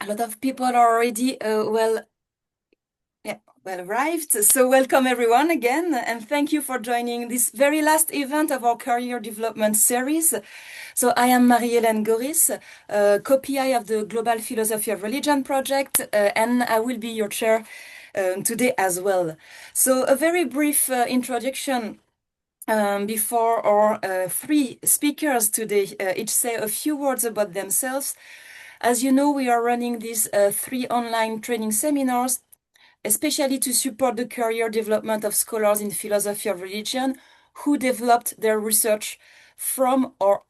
A lot of people are already well arrived. So welcome everyone again, and thank you for joining this very last event of our career development series. So I am Marie-Hélène Gorisse, co-PI of the Global Philosophy of Religion project, and I will be your chair today as well. So a very brief introduction before our three speakers today each say a few words about themselves. As you know, we are running these three online training seminars, especially to support the career development of scholars in philosophy of religion who developed their research from or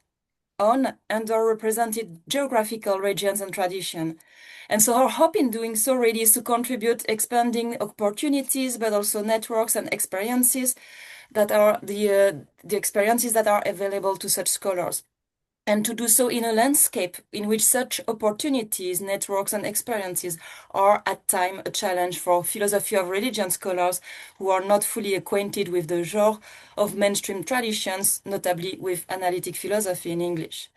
on underrepresented geographical regions and tradition. And so our hope in doing so really is to contribute expanding opportunities, but also networks and experiences that are the experiences that are available to such scholars. And to do so in a landscape in which such opportunities, networks, and experiences are at times a challenge for philosophy of religion scholars who are not fully acquainted with the genre of mainstream traditions, notably with analytic philosophy in English.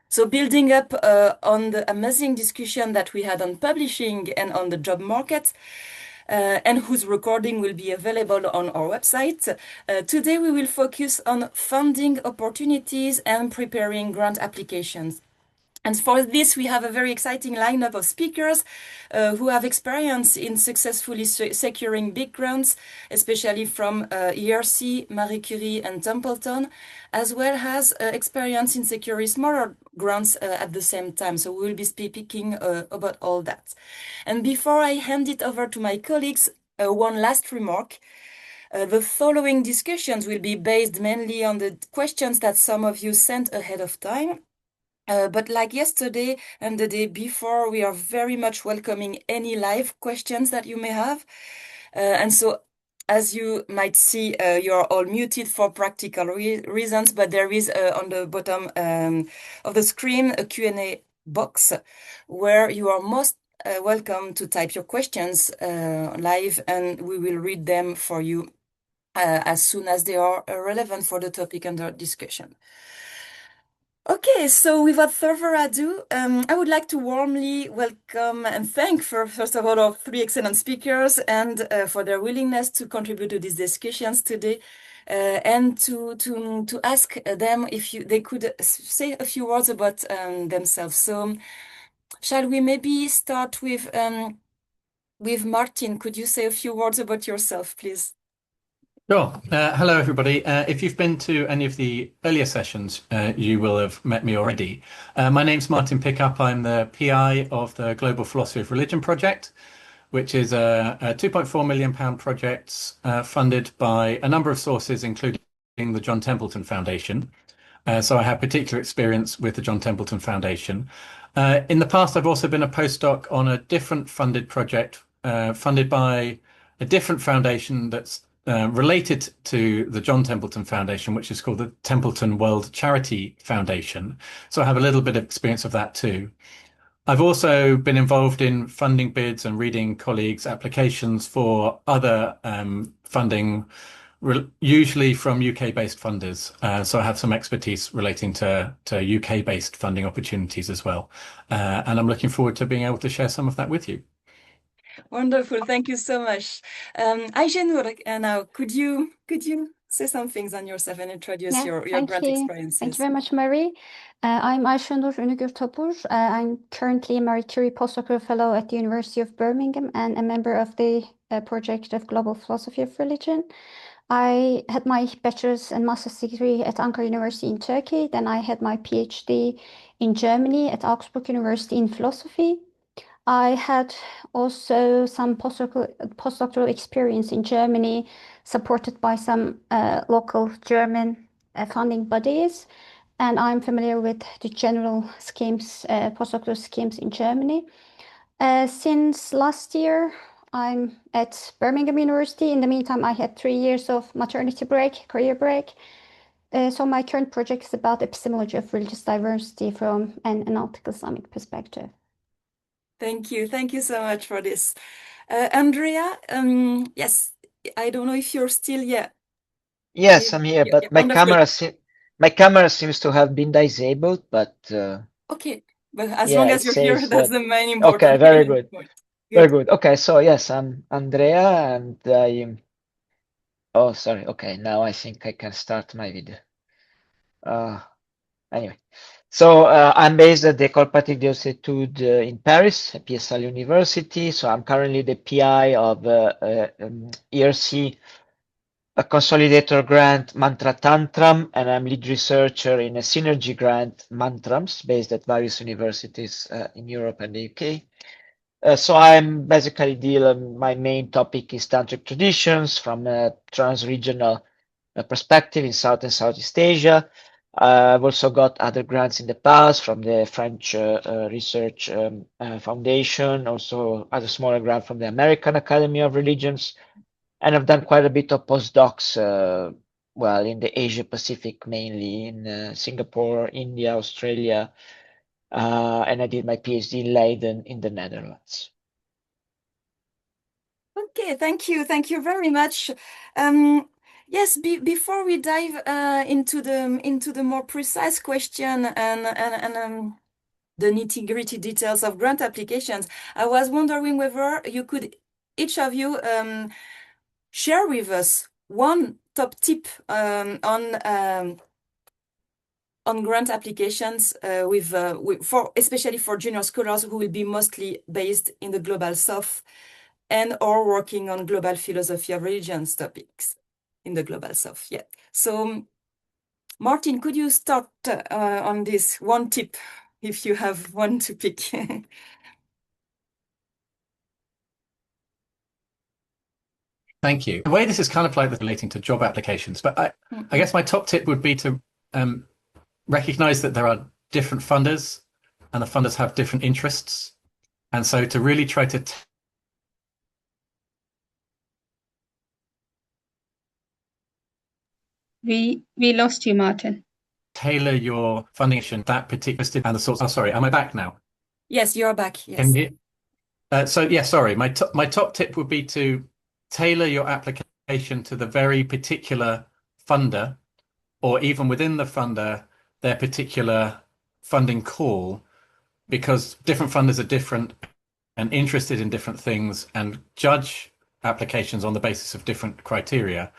So building up on the amazing discussion that we had on publishing and on the job market, and whose recording will be available on our website. Today we will focus on funding opportunities and preparing grant applications. And for this, we have a very exciting lineup of speakers who have experience in successfully securing big grants, especially from ERC, Marie Curie, and Templeton, as well as experience in securing smaller grants at the same time. So we will be speaking about all that. And before I hand it over to my colleagues, one last remark. The following discussions will be based mainly on the questions that some of you sent ahead of time. But like yesterday and the day before, we are very much welcoming any live questions that you may have. And so, as you might see, you're all muted for practical reasons, but there is on the bottom of the screen a Q&A box where you are most welcome to type your questions live, and we will read them for you as soon as they are relevant for the topic under discussion. Okay, so without further ado, I would like to warmly welcome and thank first of all our three excellent speakers and for their willingness to contribute to these discussions today, and to ask them if they could say a few words about themselves. So, shall we maybe start with Martin? Could you say a few words about yourself, please? Sure. Hello, everybody. If you've been to any of the earlier sessions, you will have met me already. My name's Martin Pickup. I'm the PI of the Global Philosophy of Religion project, which is a £2.4 million project funded by a number of sources, including the John Templeton Foundation. So I have particular experience with the John Templeton Foundation. In the past, I've also been a postdoc on a different funded project funded by a different foundation that's related to the John Templeton Foundation, which is called the Templeton World Charity Foundation. So I have a little bit of experience of that too. I've also been involved in funding bids and reading colleagues' applications for other funding, usually from UK-based funders. So I have some expertise relating to UK-based funding opportunities as well. And I'm looking forward to being able to share some of that with you. Wonderful, thank you so much. Ayşenur, now could you say some things on yourself and introduce your grant experiences? Thank you very much, Marie. I'm Ayşenur Ünügür-Tabur. I'm currently a Marie Curie postdoctoral fellow at the University of Birmingham and a member of the project of Global Philosophy of Religion. I had my bachelor's and master's degree at Ankara University in Turkey. Then I had my PhD in Germany at Augsburg University in philosophy. I had also some postdoctoral experience in Germany, supported by some local German funding bodies, and I'm familiar with the general schemes, postdoctoral schemes in Germany. Since last year, I'm at Birmingham University. In the meantime, I had 3 years of maternity break, career break. So my current project is about epistemology of religious diversity from an analytical Islamic perspective. Thank you so much for this. Andrea, yes, I don't know if you're still here. Yes, I'm here, but my camera seems to have been disabled, but okay. But as Yeah, long it as you're here, says that's the main okay, important very good. point. Very Good. good. Okay, so yes, I'm Andrea and oh, sorry. Okay, now I think I can start my video. Anyway, so I'm based at the École Pratique des Études in Paris, at PSL University. So I'm currently the PI of ERC, a Consolidator grant, MANTRATANTRAM, and I'm lead researcher in a synergy grant, MANTRAMS, based at various universities in Europe and the UK. So I'm basically my main topic is tantric traditions from a trans-regional perspective in South and Southeast Asia. I've also got other grants in the past from the French Research Foundation, also other smaller grant from the American Academy of Religions, and I've done quite a bit of postdocs, well, in the Asia Pacific, mainly in Singapore, India, Australia, and I did my PhD in Leiden in the Netherlands. Okay, thank you. Thank you very much. Yes, before we dive into the more precise question and the nitty-gritty details of grant applications, I was wondering whether you could, each of you, share with us one top tip on grant applications especially for junior scholars who will be mostly based in the Global South and or working on global philosophy of religions topics in the Global South. Yeah. So, Martin, could you start on this one tip if you have one to pick? Thank you. The way this is kind of like relating to job applications, but I guess my top tip would be to recognize that there are different funders and the funders have different interests. And so to really try to We lost you, Martin. tailor your funding to that particular and the source. Oh, sorry, am I back now? Yes, you're back. Yes. Can you, sorry. My top tip would be to tailor your application to the very particular funder, or even within the funder, their particular funding call, because different funders are different and interested in different things and judge applications on the basis of different criteria.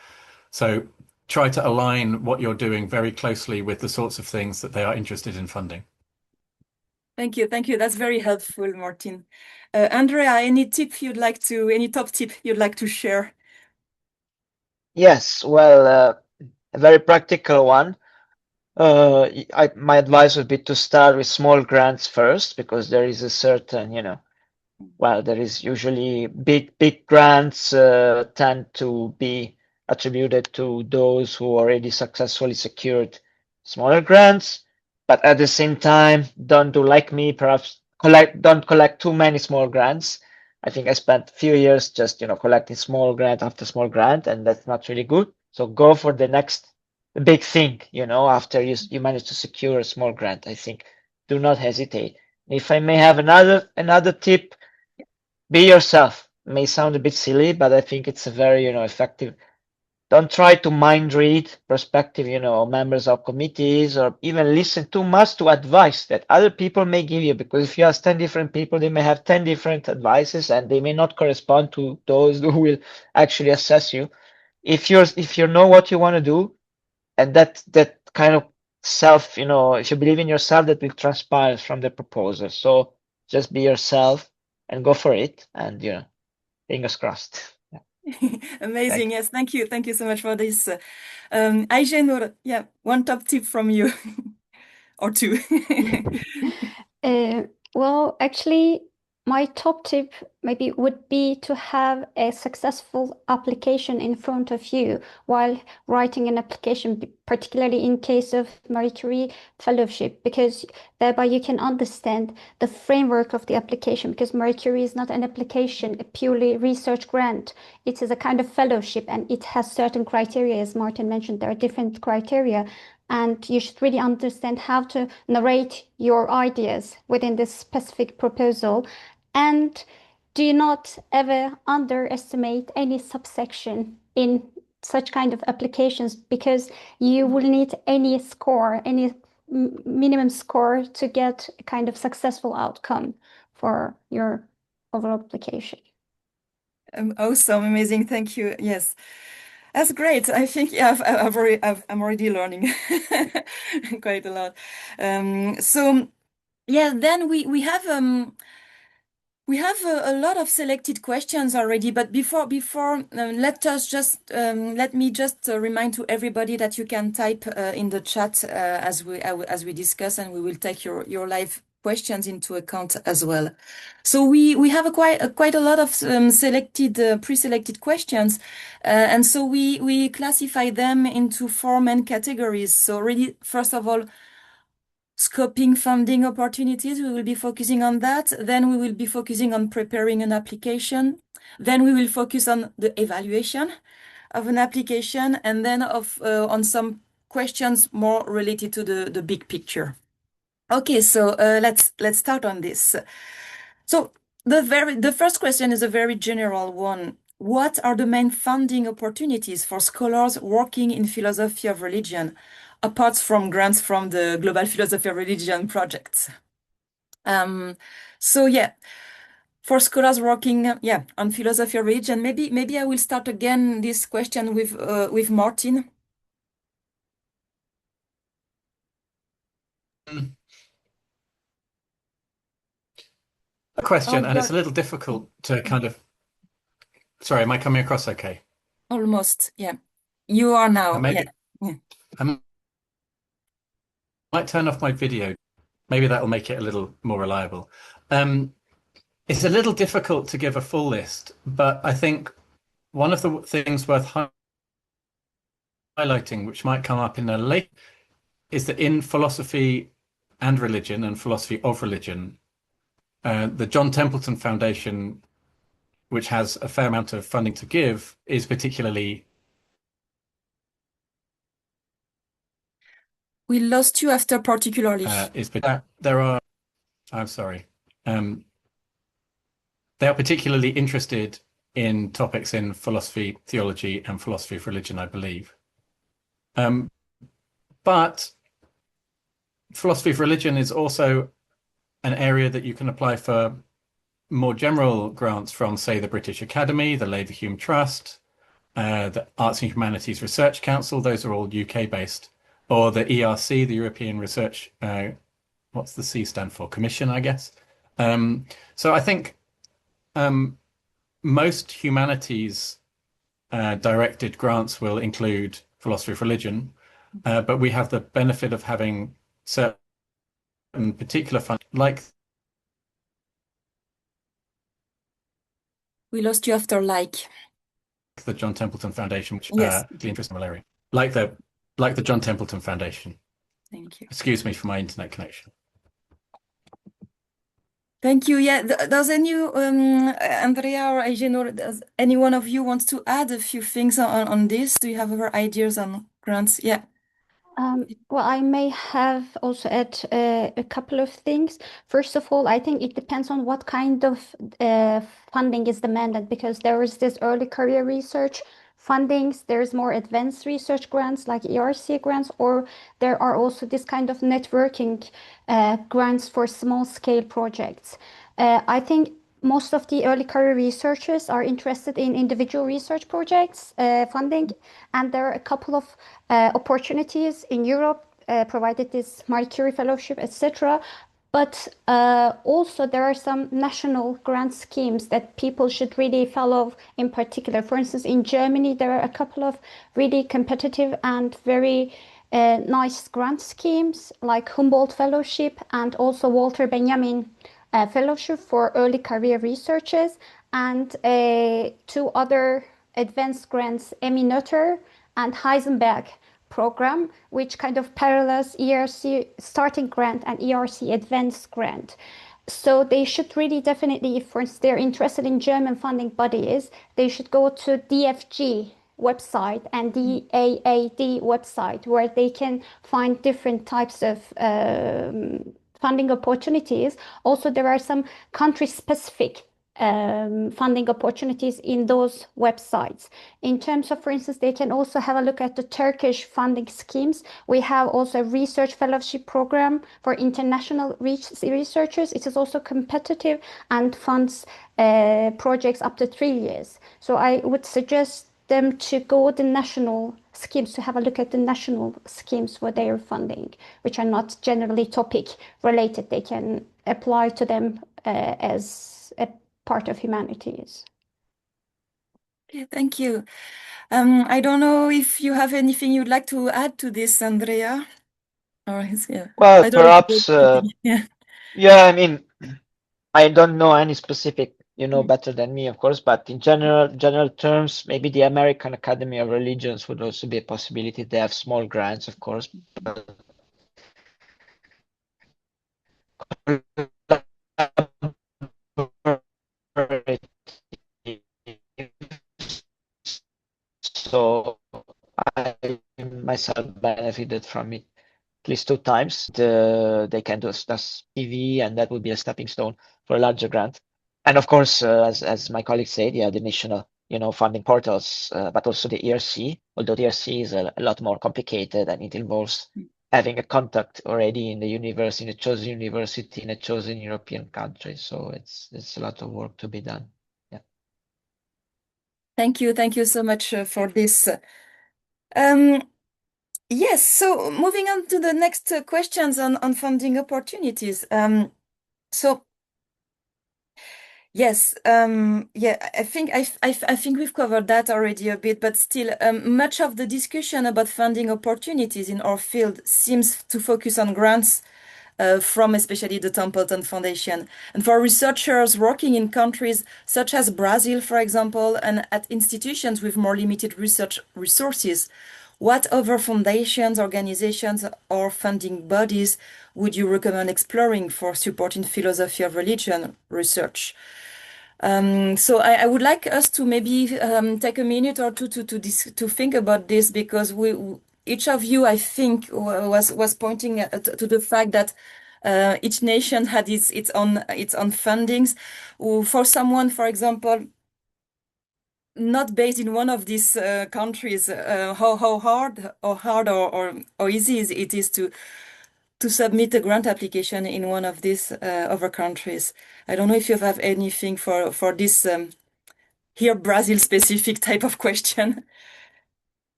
So try to align what you're doing very closely with the sorts of things that they are interested in funding. Thank you. Thank you. That's very helpful, Martin. Andrea, any top tip you'd like to share? Yes, well, a very practical one. My advice would be to start with small grants first, because there is a certain, well, there is usually big grants tend to be attributed to those who already successfully secured smaller grants, but at the same time, don't do like me, perhaps don't collect too many small grants. I think I spent a few years just, collecting small grant after small grant, and that's not really good. So go for the next big thing, after you manage to secure a small grant. I think do not hesitate. If I may have another tip, be yourself. It may sound a bit silly, but I think it's a very, effective. Don't try to mind read prospective, members of committees, or even listen too much to advice that other people may give you, because if you ask 10 different people, they may have 10 different advices and they may not correspond to those who will actually assess you. If you know what you want to do, and that kind of self, if you believe in yourself, that will transpire from the proposal. So just be yourself and go for it, and fingers crossed. Amazing. Yes, thank you. Thank you so much for this. Ayşenur, yeah, one top tip from you or two. Well, actually, my top tip maybe would be to have a successful application in front of you while writing an application, particularly in case of Marie Curie fellowship, because thereby you can understand the framework of the application, because Marie Curie is not an application, a purely research grant. It is a kind of fellowship, and it has certain criteria. As Martin mentioned, there are different criteria. And you should really understand how to narrate your ideas within this specific proposal. And do not ever underestimate any subsection in such kind of applications, because you will need any score, any minimum score to get a kind of successful outcome for your overall application. Awesome, amazing, thank you. Yes, that's great. I think I'm already learning quite a lot. So yeah, then we have a lot of selected questions already, but before let me just remind to everybody that you can type in the chat as we discuss, and we will take your live questions into account as well. So we have quite a lot of selected pre-selected questions, and so we classify them into 4 main categories. So really, first of all, scoping funding opportunities, we will be focusing on that. Then we will be focusing on preparing an application. Then we will focus on the evaluation of an application, and then on some questions more related to the big picture. Okay, so let's start on this. So the first question is a very general one. What are the main funding opportunities for scholars working in philosophy of religion, apart from grants from the Global Philosophy of Religion projects? So yeah, for scholars working on philosophy of religion, maybe I will start again this question with Martin. A question, and it's a little difficult to kind of. Sorry, am I coming across okay? Almost, yeah. You are now. Maybe Yeah. I might turn off my video. Maybe that'll make it a little more reliable. It's a little difficult to give a full list, but I think one of the things worth highlighting, which might come up in a late, is that in philosophy and religion and philosophy of religion, the John Templeton Foundation, which has a fair amount of funding to give, is particularly. We lost you after particularly. I'm sorry. They are particularly interested in topics in philosophy, theology, and philosophy of religion, I believe. But philosophy of religion is also an area that you can apply for more general grants from, say, the British Academy, the Labour Hume Trust, the Arts and Humanities Research Council. Those are all UK-based. Or the ERC, the European Research, what's the C stand for? Commission, I guess. So I think most humanities directed grants will include philosophy of religion, but we have the benefit of having certain particular funds, like. We lost you after like. The John Templeton Foundation, which Yes. the interest in malaria, like the John Templeton Foundation. Thank you. Excuse me for my internet connection. Thank you. Yeah, does Andrea or Ayşenur, does any one of you want to add a few things on this? Do you have other ideas on grants? Yeah. Well, I may have also add a couple of things. First of all, I think it depends on what kind of funding is demanded, because there is this early career research fundings, there's more advanced research grants like ERC grants, or there are also this kind of networking grants for small scale projects. I think most of the early career researchers are interested in individual research projects funding, and there are a couple of opportunities in Europe provided this Marie-Curie fellowship, etc. But also there are some national grant schemes that people should really follow in particular. For instance, in Germany, there are a couple of really competitive and very nice grant schemes like Humboldt Fellowship and also Walter Benjamin Fellowship for early career researchers, and 2 other advanced grants, Emmy Noether and Heisenberg program, which kind of parallels ERC starting grant and ERC advanced grant. So they should really definitely, if for instance they're interested in German funding bodies, they should go to DFG website and DAAD website, where they can find different types of funding opportunities. Also, there are some country-specific funding opportunities in those websites. In terms of, for instance, they can also have a look at the Turkish funding schemes. We have also a research fellowship program for international researchers. It is also competitive and funds projects up to 3 years. So I would suggest them to go the national schemes, to have a look at the national schemes for their funding, which are not generally topic related. They can apply to them as a part of humanities. Okay, thank you. I don't know if you have anything you'd like to add to this, Andrea. Or Well, I don't perhaps, yeah. yeah, I mean, I don't know any specific, you know better than me, of course, but in general terms, maybe the American Academy of Religions would also be a possibility. They have small grants, of course, but so I myself benefited from it at least 2 times. They can do this PV, and that would be a stepping stone for a larger grant. And of course, as my colleague said, yeah, the national, you know, funding portals, but also the ERC, although the ERC is a lot more complicated and it involves having a contact already in the university, in a chosen university, in a chosen European country. So it's a lot of work to be done. Yeah. Thank you so much for this. Yes, so moving on to the next questions on funding opportunities. So yes, yeah, I think we've covered that already a bit, but still, much of the discussion about funding opportunities in our field seems to focus on grants from especially the Templeton Foundation. And for researchers working in countries such as Brazil, for example, and at institutions with more limited research resources, what other foundations, organizations, or funding bodies would you recommend exploring for supporting philosophy of religion research? So I would like us to maybe take a minute or two to think about this, because each of you, I think, was pointing to the fact that each nation had its own fundings. For someone, for example, not based in one of these countries, how hard or easy it is to submit a grant application in one of these other countries. I don't know if you have anything for this here Brazil specific type of question.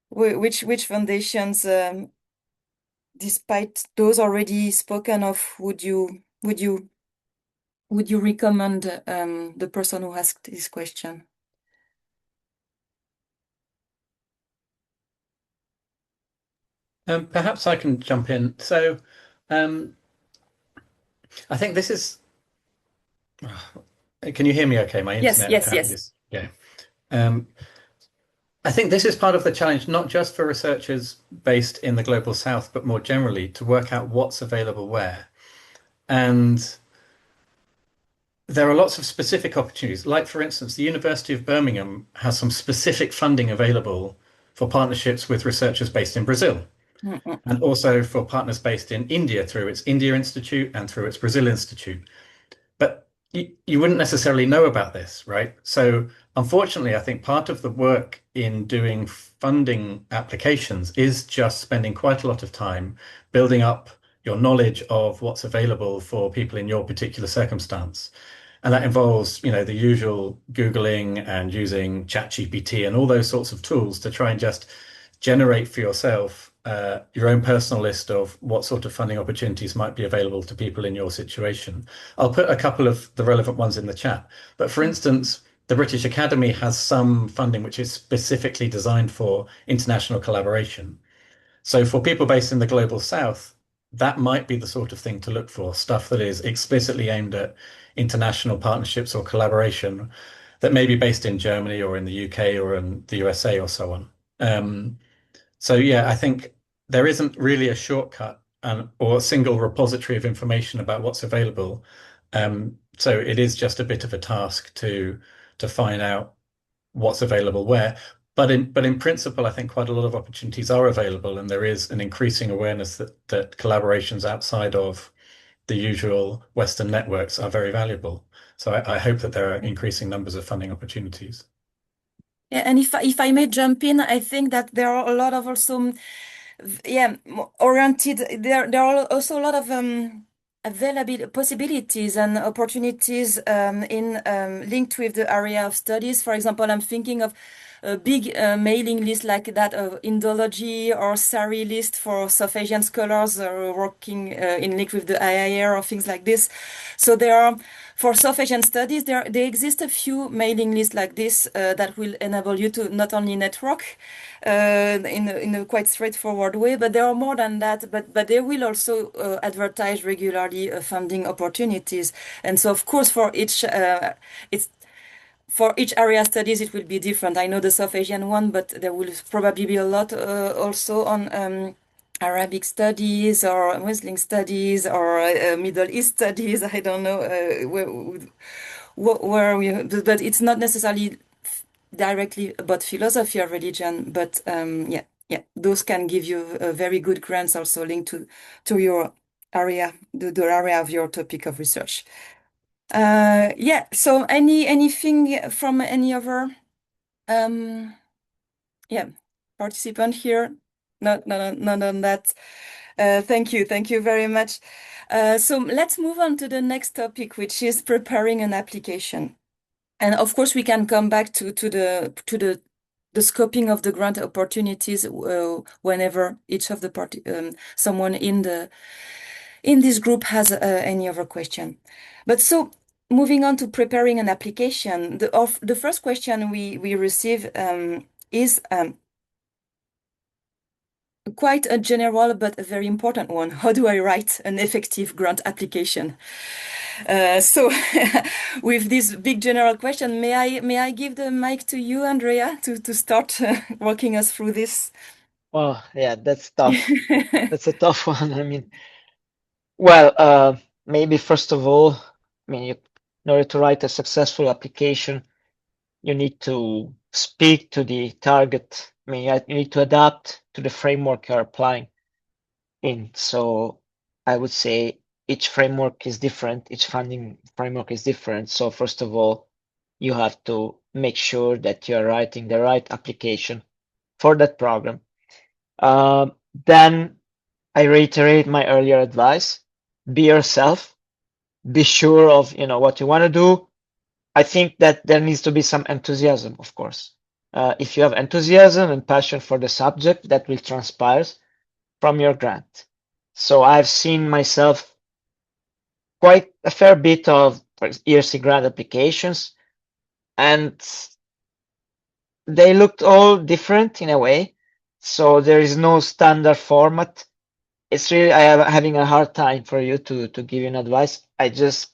Which foundations, despite those already spoken of, would you recommend the person who asked this question? Perhaps I can jump in. So I think this is. Can you hear me okay? My internet apparently is. Yeah. I think this is part of the challenge, not just for researchers based in the Global South, but more generally to work out what's available where. And there are lots of specific opportunities. Like, for instance, the University of Birmingham has some specific funding available for partnerships with researchers based in Brazil. And also for partners based in India through its India Institute and through its Brazil Institute. But you wouldn't necessarily know about this, right? So unfortunately, I think part of the work in doing funding applications is just spending quite a lot of time building up your knowledge of what's available for people in your particular circumstance. And that involves, you know, the usual Googling and using ChatGPT and all those sorts of tools to try and just generate for yourself your own personal list of what sort of funding opportunities might be available to people in your situation. I'll put a couple of the relevant ones in the chat. But for instance, the British Academy has some funding which is specifically designed for international collaboration. So for people based in the Global South, that might be the sort of thing to look for, stuff that is explicitly aimed at international partnerships or collaboration that may be based in Germany or in the UK or in the USA or so on. So yeah, I think there isn't really a shortcut or a single repository of information about what's available. So it is just a bit of a task to find out what's available where. But in principle, I think quite a lot of opportunities are available, and there is an increasing awareness that collaborations outside of the usual Western networks are very valuable. So I hope that there are increasing numbers of funding opportunities. Yeah, and if I may jump in, I think that there are a lot of also, oriented. There are also a lot of available possibilities and opportunities in linked with the area of studies. For example, I'm thinking of a big mailing list like that of Indology or SARI list for South Asian scholars working in link with the IIR or things like this. So there are, for South Asian studies, there exist a few mailing lists like this that will enable you to not only network in a quite straightforward way, but there are more than that. But they will also advertise regularly funding opportunities. And so, of course, for each area studies, it will be different. I know the South Asian one, but there will probably be a lot also on Arabic studies or Muslim studies or Middle East studies. I don't know where we, but it's not necessarily directly about philosophy or religion. But yeah, those can give you very good grants also linked to your area, the area of your topic of research. Yeah, so anything from any other participant here? Not on that. Thank you very much. So let's move on to the next topic, which is preparing an application. And of course, we can come back to the scoping of the grant opportunities whenever each of the someone in this group has any other question. But so moving on to preparing an application, the first question we receive is quite a general but a very important one. How do I write an effective grant application? So with this big general question, may I give the mic to you, Andrea, to start walking us through this? Well, yeah, that's tough. That's a tough one. I mean, well, maybe first of all, I mean, in order to write a successful application, you need to speak to the target. I mean, you need to adapt to the framework you're applying in. So I would say each framework is different, each funding framework is different. So first of all, you have to make sure that you're writing the right application for that program. Then I reiterate my earlier advice, be yourself, be sure of what you want to do. I think that there needs to be some enthusiasm, of course. If you have enthusiasm and passion for the subject, that will transpire from your grant. So I've seen myself quite a fair bit of ERC grant applications, and they looked all different in a way. So there is no standard format. It's really, I am having a hard time for you to give you an advice. I just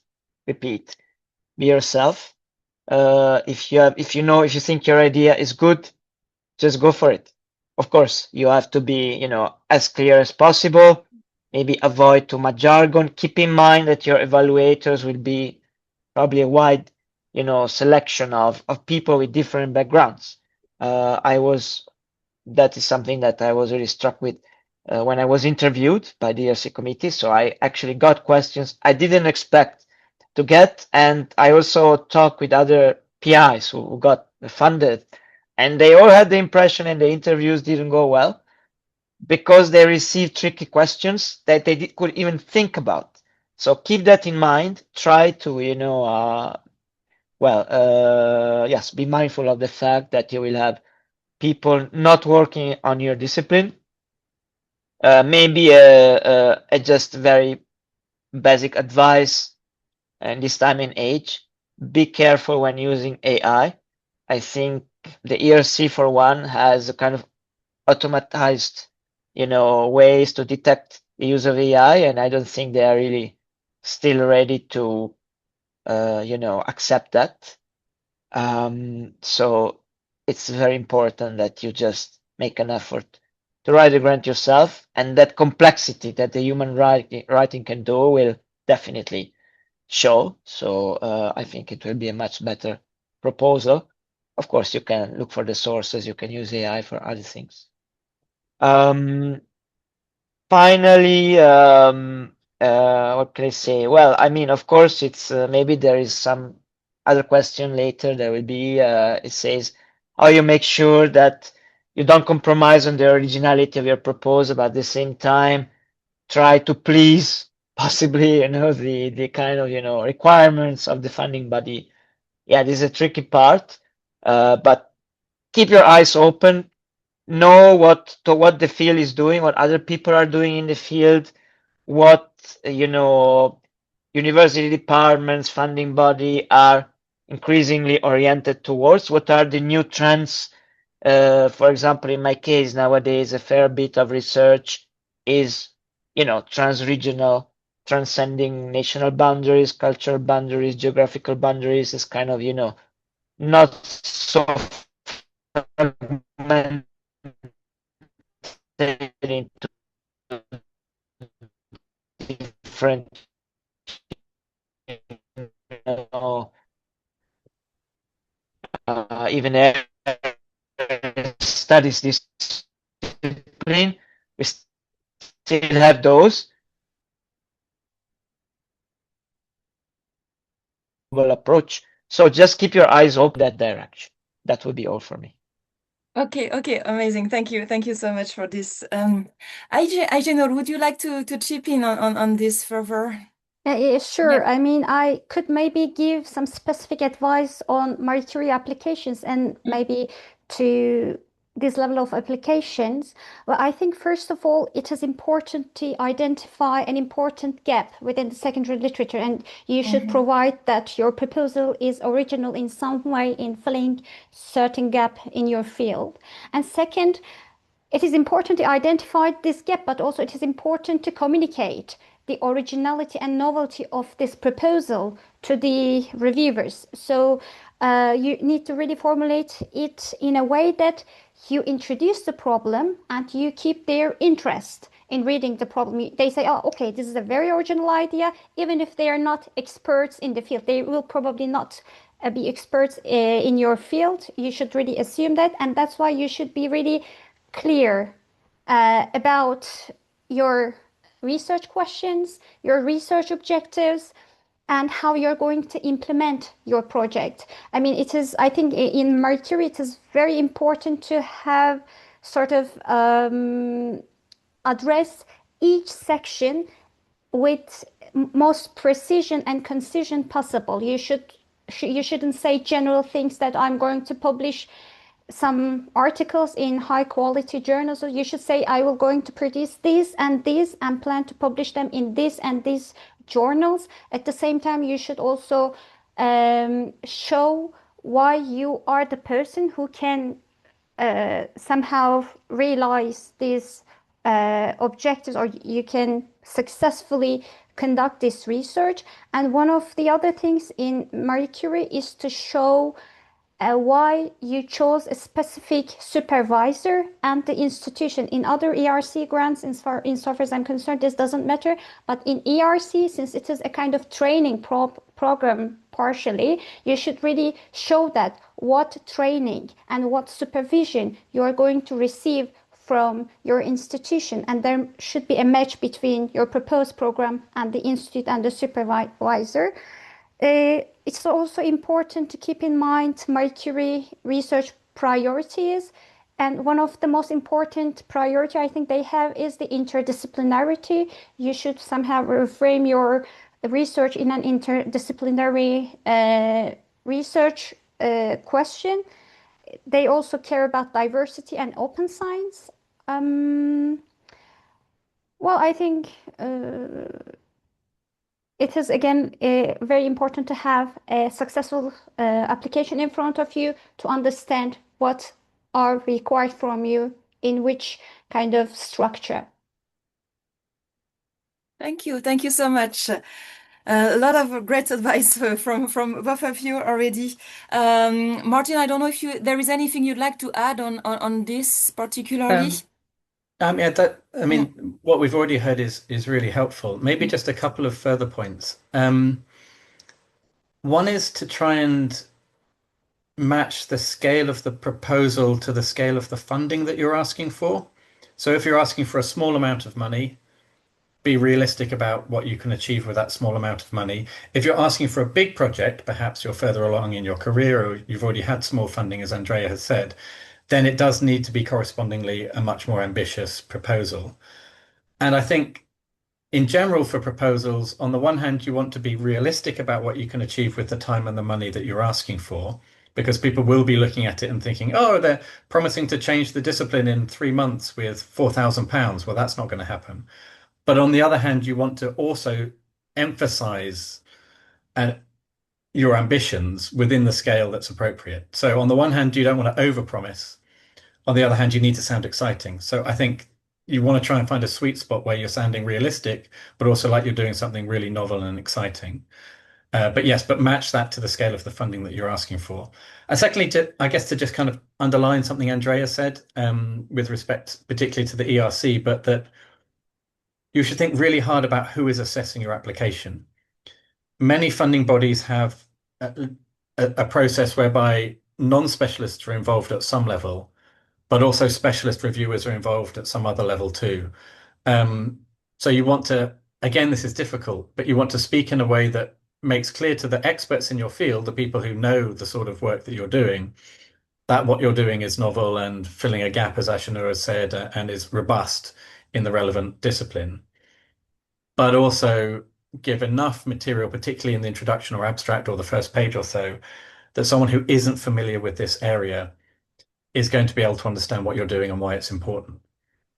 repeat, be yourself. If you think your idea is good, just go for it. Of course, you have to be, as clear as possible. Maybe avoid too much jargon. Keep in mind that your evaluators will be probably a wide, selection of people with different backgrounds. That is something that I was really struck with when I was interviewed by the ERC committee. So I actually got questions I didn't expect to get. And I also talked with other PIs who got funded, and they all had the impression and the interviews didn't go well because they received tricky questions that they could even think about. So keep that in mind. Try to, yes, be mindful of the fact that you will have people not working on your discipline. Maybe a just very basic advice, and this time and age, be careful when using AI. I think the ERC, for one, has a kind of automatized, ways to detect the use of AI, and I don't think they are really still ready to, accept that. So it's very important that you just make an effort to write the grant yourself, and that complexity that the human writing can do will definitely show. So I think it will be a much better proposal. Of course, you can look for the sources, you can use AI for other things. Finally, what can I say? Well, I mean, of course, it's maybe there is some other question later. There will be, it says, how you make sure that you don't compromise on the originality of your proposal, but at the same time, try to please possibly, the kind of, requirements of the funding body. Yeah, this is a tricky part, but keep your eyes open, know what the field is doing, what other people are doing in the field, what university departments, funding body are increasingly oriented towards, what are the new trends. For example, in my case nowadays, a fair bit of research is transregional, transcending national boundaries, cultural boundaries, geographical boundaries, is kind of not so fragmented into different even studies discipline, we still have those approach. So just keep your eyes open that direction. That would be all for me. Okay, amazing. Thank you so much for this. Ayşenur, would you like to chip in on this further? Yeah, sure. Yeah. I mean, I could maybe give some specific advice on Marie Curie applications and maybe to this level of applications. Well, I think first of all, it is important to identify an important gap within the secondary literature, and you should provide that your proposal is original in some way in filling certain gap in your field. And second, it is important to identify this gap, but also it is important to communicate the originality and novelty of this proposal to the reviewers. So you need to really formulate it in a way that you introduce the problem and you keep their interest in reading the problem. They say, oh, okay, this is a very original idea. Even if they are not experts in the field, they will probably not be experts in your field. You should really assume that. And that's why you should be really clear about your research questions, your research objectives, and how you're going to implement your project. I mean, I think in Marie Curie, it is very important to have sort of address each section with most precision and concision possible. You shouldn't say general things that I'm going to publish some articles in high quality journals. So you should say I will going to produce these and plan to publish them in this and these journals. At the same time, you should also show why you are the person who can somehow realize these objectives, or you can successfully conduct this research. And one of the other things in Marie Curie is to show why you chose a specific supervisor and the institution. In other ERC grants, insofar as I'm concerned, this doesn't matter. But in ERC, since it is a kind of training program partially, you should really show that what training and what supervision you are going to receive from your institution, and there should be a match between your proposed program and the institute and the supervisor. It's also important to keep in mind Marie Curie research priorities. And one of the most important priority I think they have is the interdisciplinarity. You should somehow reframe your research in an interdisciplinary research question. They also care about diversity and open science. Well, I think it is again very important to have a successful application in front of you to understand what are required from you in which kind of structure. Thank you so much. A lot of great advice from both of you already. Martin, I don't know if there is anything you'd like to add on this particularly. I mean, what we've already heard is really helpful. Maybe just a couple of further points. One is to try and match the scale of the proposal to the scale of the funding that you're asking for. So if you're asking for a small amount of money, be realistic about what you can achieve with that small amount of money. If you're asking for a big project, perhaps you're further along in your career or you've already had small funding, as Andrea has said, then it does need to be correspondingly a much more ambitious proposal. And I think in general for proposals, on the one hand, you want to be realistic about what you can achieve with the time and the money that you're asking for, because people will be looking at it and thinking, oh, they're promising to change the discipline in 3 months with £4,000. Well, that's not going to happen. But on the other hand, you want to also emphasize your ambitions within the scale that's appropriate. So on the one hand, you don't want to overpromise. On the other hand, you need to sound exciting. So I think you want to try and find a sweet spot where you're sounding realistic, but also like you're doing something really novel and exciting. But match that to the scale of the funding that you're asking for. And secondly, I guess to just kind of underline something Andrea said with respect particularly to the ERC, but that you should think really hard about who is assessing your application. Many funding bodies have a process whereby non-specialists are involved at some level, but also specialist reviewers are involved at some other level too. So you want to, again, this is difficult, but you want to speak in a way that makes clear to the experts in your field, the people who know the sort of work that you're doing, that what you're doing is novel and filling a gap, as Ayşenur has said, and is robust in the relevant discipline. But also give enough material, particularly in the introduction or abstract or the first page or so, that someone who isn't familiar with this area is going to be able to understand what you're doing and why it's important.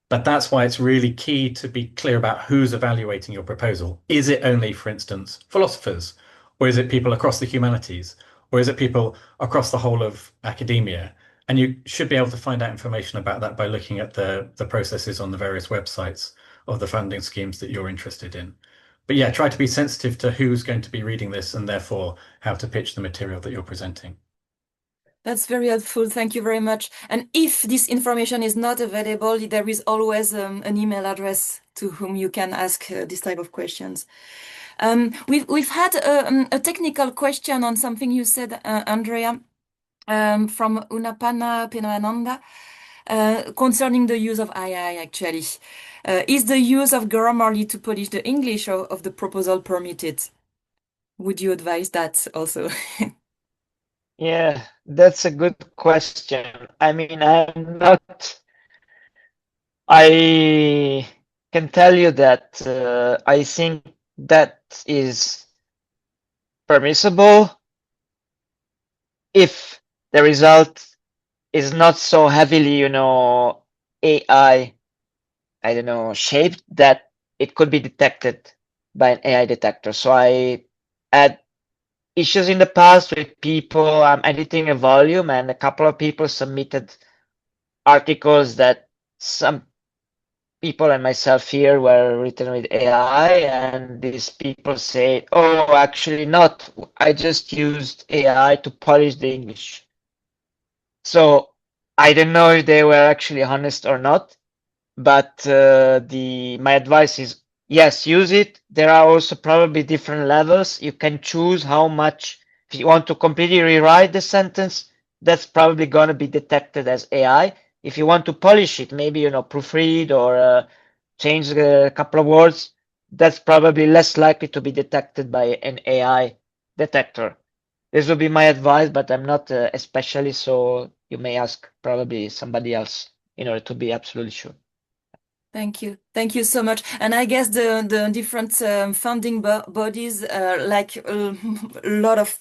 But that's why it's really key to be clear about who's evaluating your proposal. Is it only, for instance, philosophers? Or is it people across the humanities? Or is it people across the whole of academia? And you should be able to find out information about that by looking at the processes on the various websites of the funding schemes that you're interested in. But yeah, try to be sensitive to who's going to be reading this and therefore how to pitch the material that you're presenting. That's very helpful. Thank you very much. And if this information is not available, there is always an email address to whom you can ask this type of questions. We've had a technical question on something you said, Andrea, from Unapana Penaananda, concerning the use of AI, actually. Is the use of Grammarly to polish the English of the proposal permitted? Would you advise that also? Yeah, that's a good question. I mean, I can tell you that I think that is permissible if the result is not so heavily, AI, I don't know, shaped that it could be detected by an AI detector. So I had issues in the past with people. I'm editing a volume and a couple of people submitted articles that some people and myself here were written with AI, and these people say, oh, actually not. I just used AI to polish the English. So I don't know if they were actually honest or not, but my advice is, yes, use it. There are also probably different levels. You can choose how much. If you want to completely rewrite the sentence, that's probably going to be detected as AI. If you want to polish it, maybe, proofread or change a couple of words, that's probably less likely to be detected by an AI detector. This would be my advice, but I'm not a specialist, so you may ask probably somebody else in order to be absolutely sure. Thank you. Thank you so much. And I guess the different funding bodies, like a lot of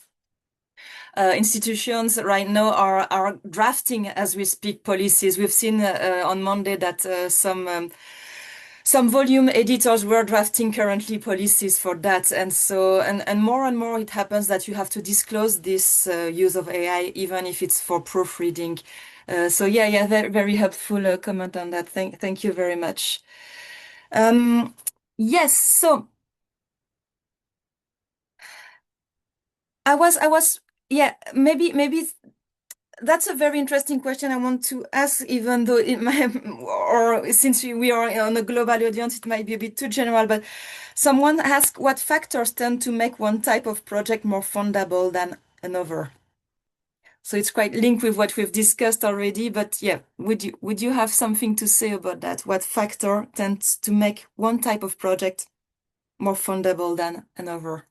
institutions right now are drafting as we speak policies. We've seen on Monday that some volume editors were drafting currently policies for that. And so, and more it happens that you have to disclose this use of AI, even if it's for proofreading. So yeah, very, very helpful comment on that. Thank you very much. Yes, so yeah, maybe that's a very interesting question I want to ask, even though it might, or since we are on a global audience, it might be a bit too general, but someone asked what factors tend to make one type of project more fundable than another? So it's quite linked with what we've discussed already, but yeah, would you have something to say about that? What factor tends to make one type of project more fundable than another?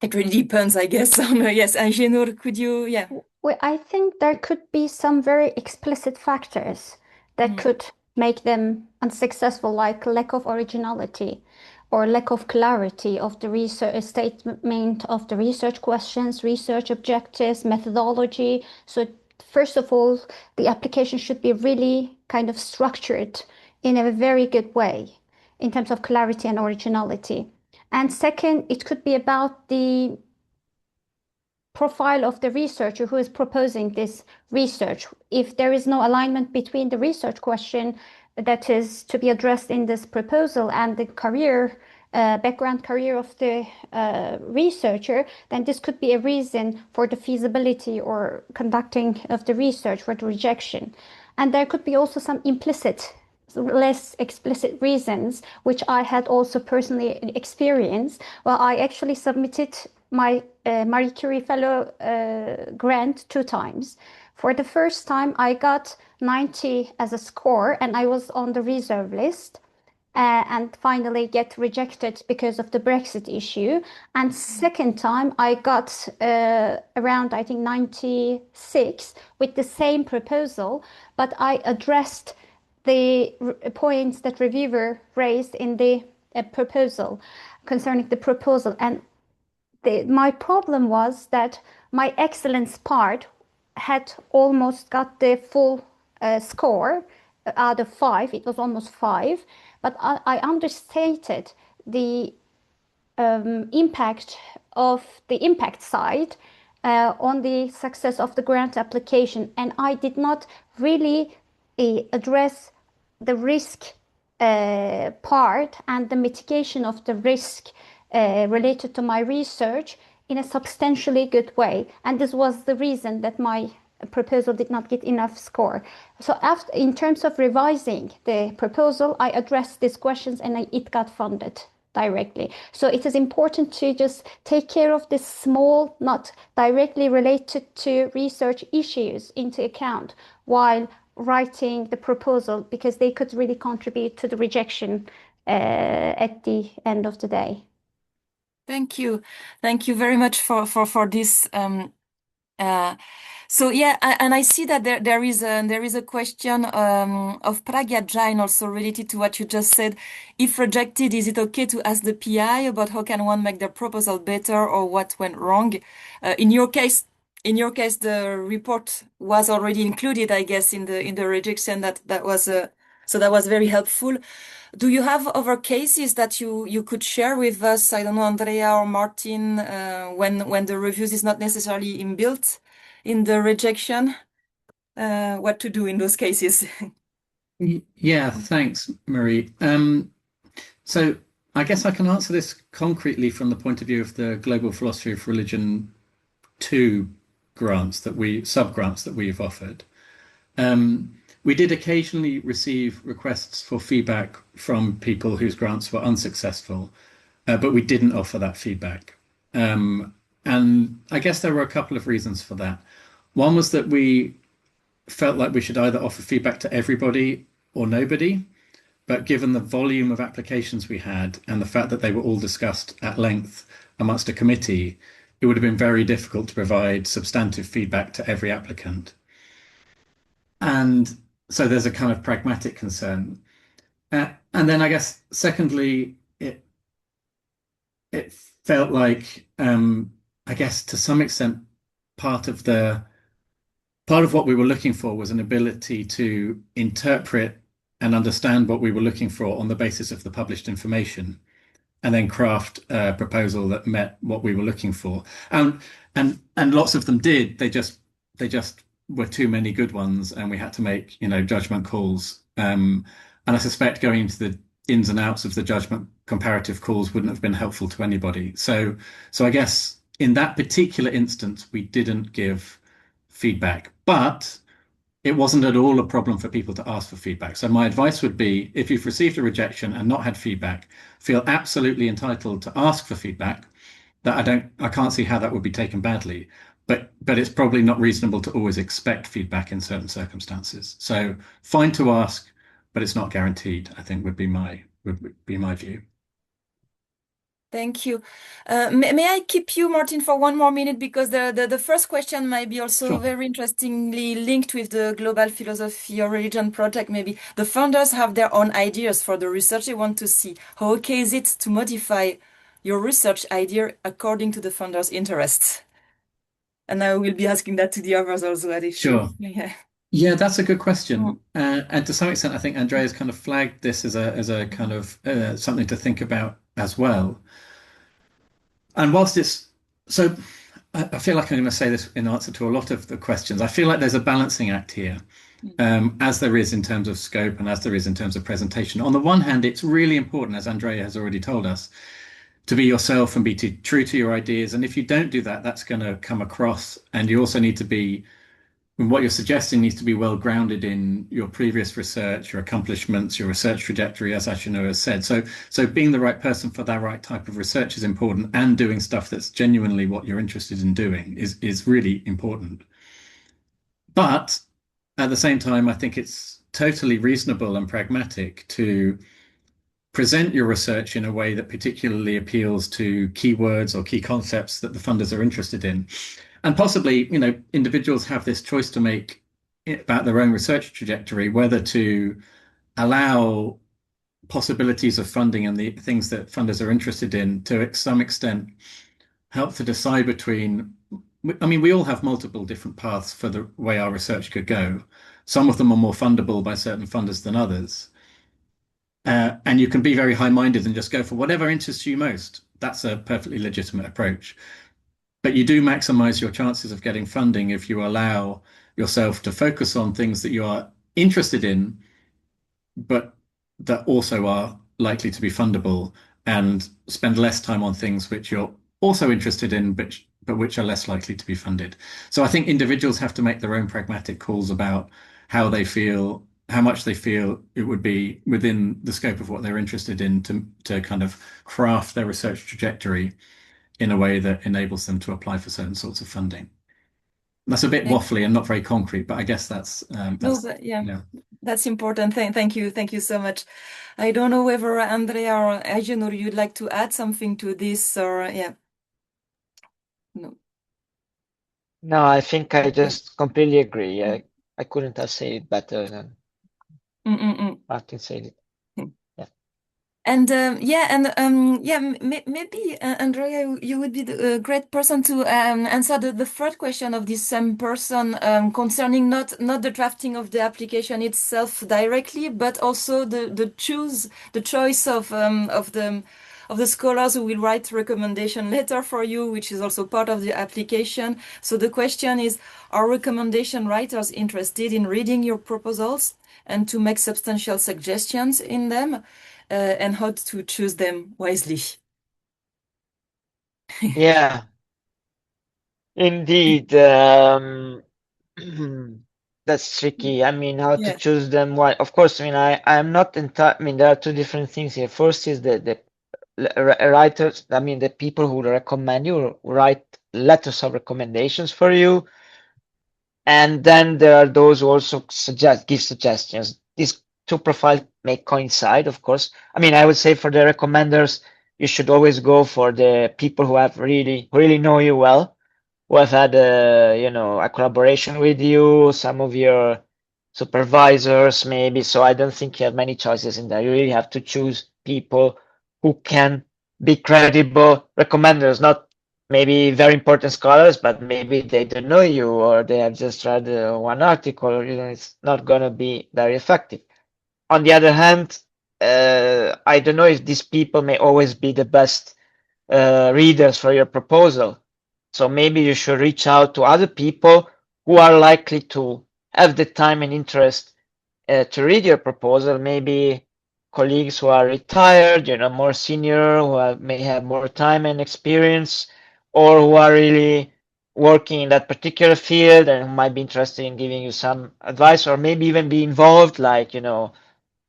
It really depends, I guess, on yes, Ayşenur, could you, yeah. Well, I think there could be some very explicit factors that could make them unsuccessful, like lack of originality or lack of clarity of the research statement of the research questions, research objectives, methodology. So first of all, the application should be really kind of structured in a very good way in terms of clarity and originality. And second, it could be about the profile of the researcher who is proposing this research. If there is no alignment between the research question that is to be addressed in this proposal and the career, background career of the researcher, then this could be a reason for the feasibility or conducting of the research for the rejection. And there could be also some implicit, less explicit reasons, which I had also personally experienced. Well, I actually submitted my Marie Curie Fellow grant 2 times. For the first time, I got 90 as a score, and I was on the reserve list. And finally get rejected because of the Brexit issue. And second time, I got around, I think, 96 with the same proposal, but I addressed the points that reviewer raised in the proposal concerning the proposal. And my problem was that my excellence part had almost got the full score out of 5. It was almost 5, but I understated the impact of the impact side on the success of the grant application, and I did not really address the risk part and the mitigation of the risk related to my research in a substantially good way. And this was the reason that my proposal did not get enough score. So after, in terms of revising the proposal, I addressed these questions and it got funded directly. So it is important to just take care of this small, not directly related to research issues into account while writing the proposal, because they could really contribute to the rejection at the end of the day. Thank you. Thank you very much for this. So yeah, and I see that there is a question of Pragya Jain also related to what you just said. If rejected, is it okay to ask the PI about how can one make the proposal better or what went wrong? In your case, the report was already included, I guess, in the rejection. That was so that was very helpful. Do you have other cases that you could share with us? I don't know, Andrea or Martin, when the reviews is not necessarily inbuilt in the rejection, what to do in those cases? Yeah, thanks, Marie. So I guess I can answer this concretely from the point of view of the Global Philosophy of Religion 2 subgrants that we've offered. We did occasionally receive requests for feedback from people whose grants were unsuccessful, but we didn't offer that feedback. And I guess there were a couple of reasons for that. One was that we felt like we should either offer feedback to everybody or nobody, but given the volume of applications we had and the fact that they were all discussed at length amongst a committee, it would have been very difficult to provide substantive feedback to every applicant. And so there's a kind of pragmatic concern. And then I guess, secondly, it felt like, I guess to some extent, part of what we were looking for was an ability to interpret and understand what we were looking for on the basis of the published information, and then craft a proposal that met what we were looking for. And lots of them did. They just were too many good ones, and we had to make, judgment calls. And I suspect going into the ins and outs of the judgment comparative calls wouldn't have been helpful to anybody. So I guess in that particular instance, we didn't give feedback, but it wasn't at all a problem for people to ask for feedback. So my advice would be, if you've received a rejection and not had feedback, feel absolutely entitled to ask for feedback. that I can't see how that would be taken badly. But it's probably not reasonable to always expect feedback in certain circumstances. So fine to ask, but it's not guaranteed, I think would be my view. Thank you. May I keep you, Martin, for one more minute, because the first question might be also Sure. very interestingly linked with the Global Philosophy of Religion project. Maybe the founders have their own ideas for the research they want to see. How okay is it to modify your research idea according to the founders' interests? And I will be asking that to the others also. Sure. Yeah. Yeah, that's a good question. And to some extent, I think Andrea's kind of flagged this as a kind of something to think about as well. And whilst it's so, I feel like I'm going to say this in answer to a lot of the questions. I feel like there's a balancing act here, as there is in terms of scope and as there is in terms of presentation. On the one hand, it's really important, as Andrea has already told us, to be yourself and be true to your ideas. And if you don't do that, that's going to come across. And you also need to be, what you're suggesting needs to be well grounded in your previous research, your accomplishments, your research trajectory, as Ayşenur has said. So being the right person for that right type of research is important, and doing stuff that's genuinely what you're interested in doing is really important. But at the same time, I think it's totally reasonable and pragmatic to present your research in a way that particularly appeals to keywords or key concepts that the funders are interested in. And possibly, individuals have this choice to make about their own research trajectory, whether to allow possibilities of funding and the things that funders are interested in to some extent help to decide between. I mean, we all have multiple different paths for the way our research could go. Some of them are more fundable by certain funders than others. And you can be very high-minded and just go for whatever interests you most. That's a perfectly legitimate approach. But you do maximize your chances of getting funding if you allow yourself to focus on things that you are interested in, but that also are likely to be fundable, and spend less time on things which you're also interested in, but which are less likely to be funded. So I think individuals have to make their own pragmatic calls about how much they feel it would be within the scope of what they're interested in to kind of craft their research trajectory in a way that enables them to apply for certain sorts of funding. That's a bit waffly and not very concrete, but I guess that's that's important. Thank you so much. I don't know whether Andrea or Ayşenur, you'd like to add something to this, or No, I think I just completely agree. I couldn't have said it better than Martin said it. And maybe Andrea, you would be the great person to answer the third question of this same person concerning not the drafting of the application itself directly, but also the choice of the scholars who will write recommendation letter for you, which is also part of the application. So the question is, are recommendation writers interested in reading your proposals and to make substantial suggestions in them? And how to choose them wisely. Yeah, indeed. That's tricky. I mean, how to choose them? Why? Of course, I mean, I'm not I mean, there are two different things here. First is the writers. I mean, the people who recommend you write letters of recommendations for you, and then there are those who also give suggestions. These two profiles may coincide, of course. I mean, I would say for the recommenders, you should always go for the people who have really know you well, who have had a collaboration with you, some of your supervisors maybe. So I don't think you have many choices in there. You really have to choose people who can be credible recommenders, not maybe very important scholars, but maybe they don't know you, or they have just read one article. It's not going to be very effective. On the other hand, I don't know if these people may always be the best readers for your proposal. So maybe you should reach out to other people who are likely to have the time and interest to read your proposal. Maybe colleagues who are retired, more senior, who may have more time and experience, or who are really working in that particular field and who might be interested in giving you some advice, or maybe even be involved, like,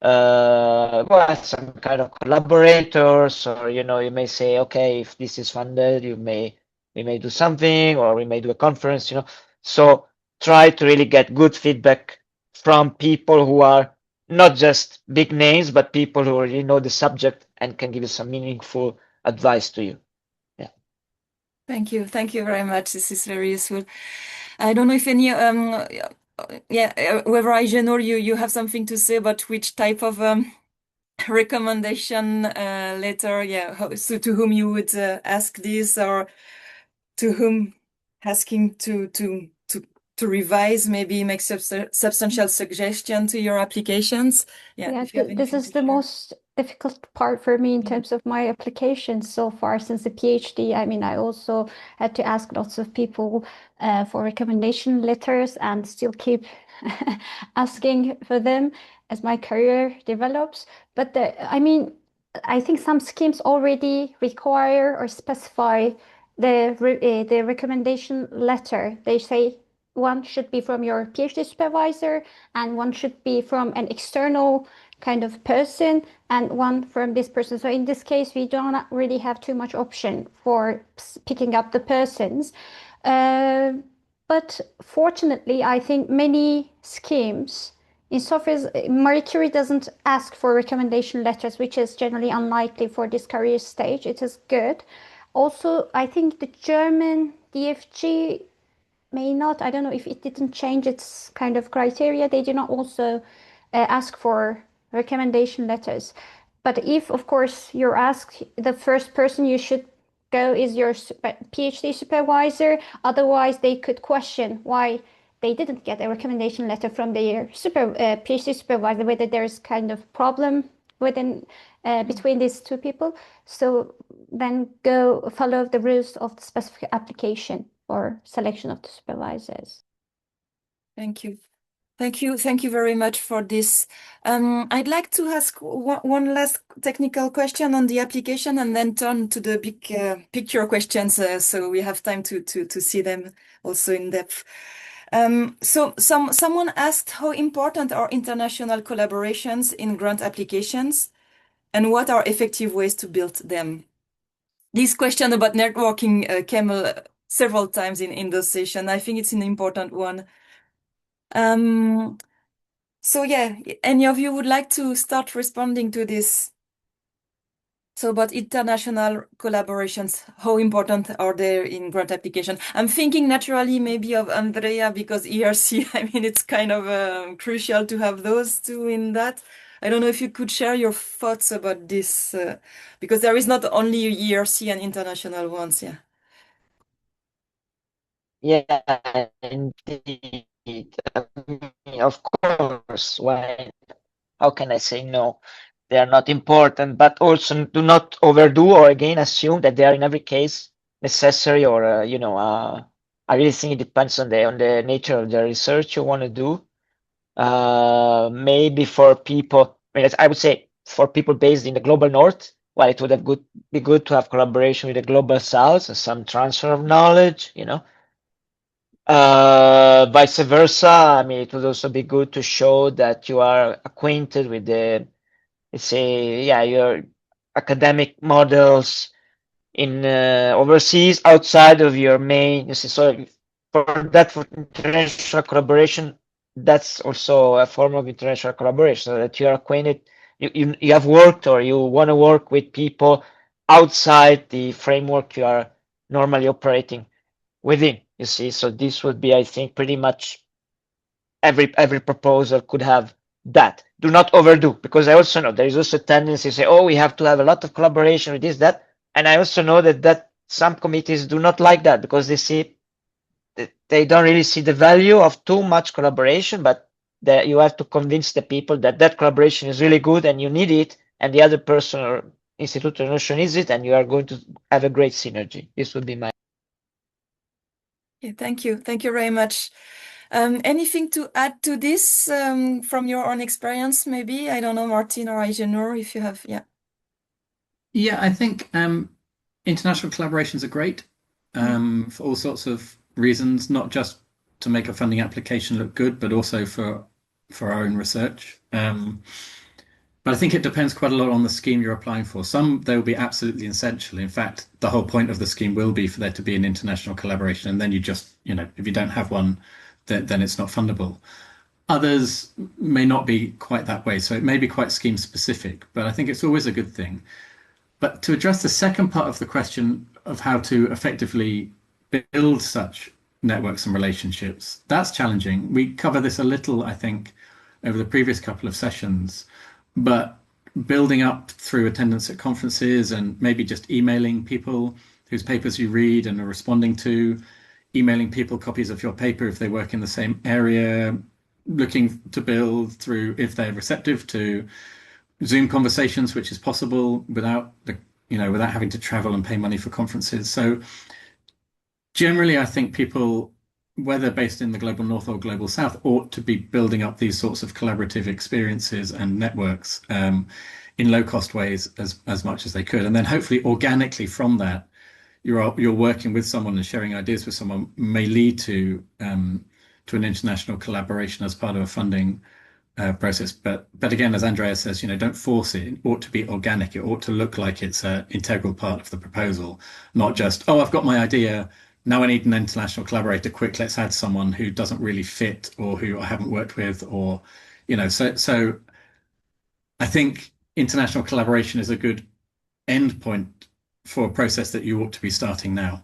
well, some kind of collaborators, or you may say, okay, if this is funded, we may do something, or we may do a conference. So try to really get good feedback from people who are not just big names, but people who already know the subject and can give you some meaningful advice to you. Yeah. Thank you very much. This is very useful. I don't know if any whether Ayşenur, you have something to say about which type of recommendation letter, so to whom you would ask this, or to whom asking to revise, maybe make substantial suggestion to your applications. If you have this is the most difficult part for me in terms of my applications so far since the PhD. I mean, I also had to ask lots of people for recommendation letters and still keep asking for them as my career develops. But I think some schemes already require or specify the recommendation letter. They say one should be from your PhD supervisor, and one should be from an external kind of person, and one from this person. So in this case, we don't really have too much option for picking up the persons. But fortunately, I think many schemes, in so far as Marie Curie doesn't ask for recommendation letters, which is generally unlikely for this career stage, it is good. Also, I think the German DFG may not, I don't know if it didn't change its kind of criteria. They do not also ask for recommendation letters. But if, of course, you're asked, the first person you should go is your PhD supervisor. Otherwise, they could question why they didn't get a recommendation letter from their PhD supervisor, whether there's kind of problem between these two people. So then go follow the rules of the specific application or selection of the supervisors. Thank you. Thank you very much for this. I'd like to ask one last technical question on the application, and then turn to the big picture questions, so we have time to see them also in depth. So someone asked how important are international collaborations in grant applications, and what are effective ways to build them? This question about networking came several times in the session. I think it's an important one. So any of you would like to start responding to this? So about international collaborations, how important are they in grant application? I'm thinking naturally maybe of Andrea, because ERC, I mean, it's kind of crucial to have those two in that. I don't know if you could share your thoughts about this, because there is not only ERC and international ones, Yeah, indeed. I mean, of course, how can I say no? They are not important, but also do not overdo or again assume that they are in every case necessary, or I really think it depends on the nature of the research you want to do. Maybe for people, I would say for people based in the global north, well, it would be good to have collaboration with the global south and some transfer of knowledge, Vice versa, I mean, it would also be good to show that you are acquainted with let's say, your academic models in overseas outside of your main. So for international collaboration, that's also a form of international collaboration, so that you are acquainted, you have worked, or you want to work with people outside the framework you are normally operating within. You see, so this would be, I think, pretty much every proposal could have that. Do not overdo, because I also know there is also a tendency to say, oh, we have to have a lot of collaboration with this, that. And I also know that some committees do not like that, because they don't really see the value of too much collaboration, but that you have to convince the people that collaboration is really good and you need it, and the other person or institute or notion needs it, and you are going to have a great synergy. This would be my. Yeah, thank you very much. Anything to add to this from your own experience, maybe? I don't know, Martin or Ayşenur, if you have, Yeah, I think international collaborations are great for all sorts of reasons, not just to make a funding application look good, but also for our own research. But I think it depends quite a lot on the scheme you're applying for. Some, they will be absolutely essential. In fact, the whole point of the scheme will be for there to be an international collaboration. And then you just, if you don't have one, then it's not fundable. Others may not be quite that way. So it may be quite scheme specific, but I think it's always a good thing. But to address the second part of the question of how to effectively build such networks and relationships, that's challenging. We cover this a little, I think, over the previous couple of sessions, but building up through attendance at conferences and maybe just emailing people whose papers you read and are responding to, emailing people copies of your paper if they work in the same area, looking to build through, if they're receptive, to Zoom conversations, which is possible without without having to travel and pay money for conferences. So generally, I think people, whether based in the global north or global south, ought to be building up these sorts of collaborative experiences and networks in low-cost ways as much as they could. And then hopefully organically from that, you're working with someone and sharing ideas with someone may lead to an international collaboration as part of a funding process. But again, as Andrea says, don't force it. It ought to be organic. It ought to look like it's an integral part of the proposal, not just, oh, I've got my idea. Now I need an international collaborator. Quick, let's add someone who doesn't really fit or who I haven't worked with, or, so I think international collaboration is a good end point for a process that you ought to be starting now.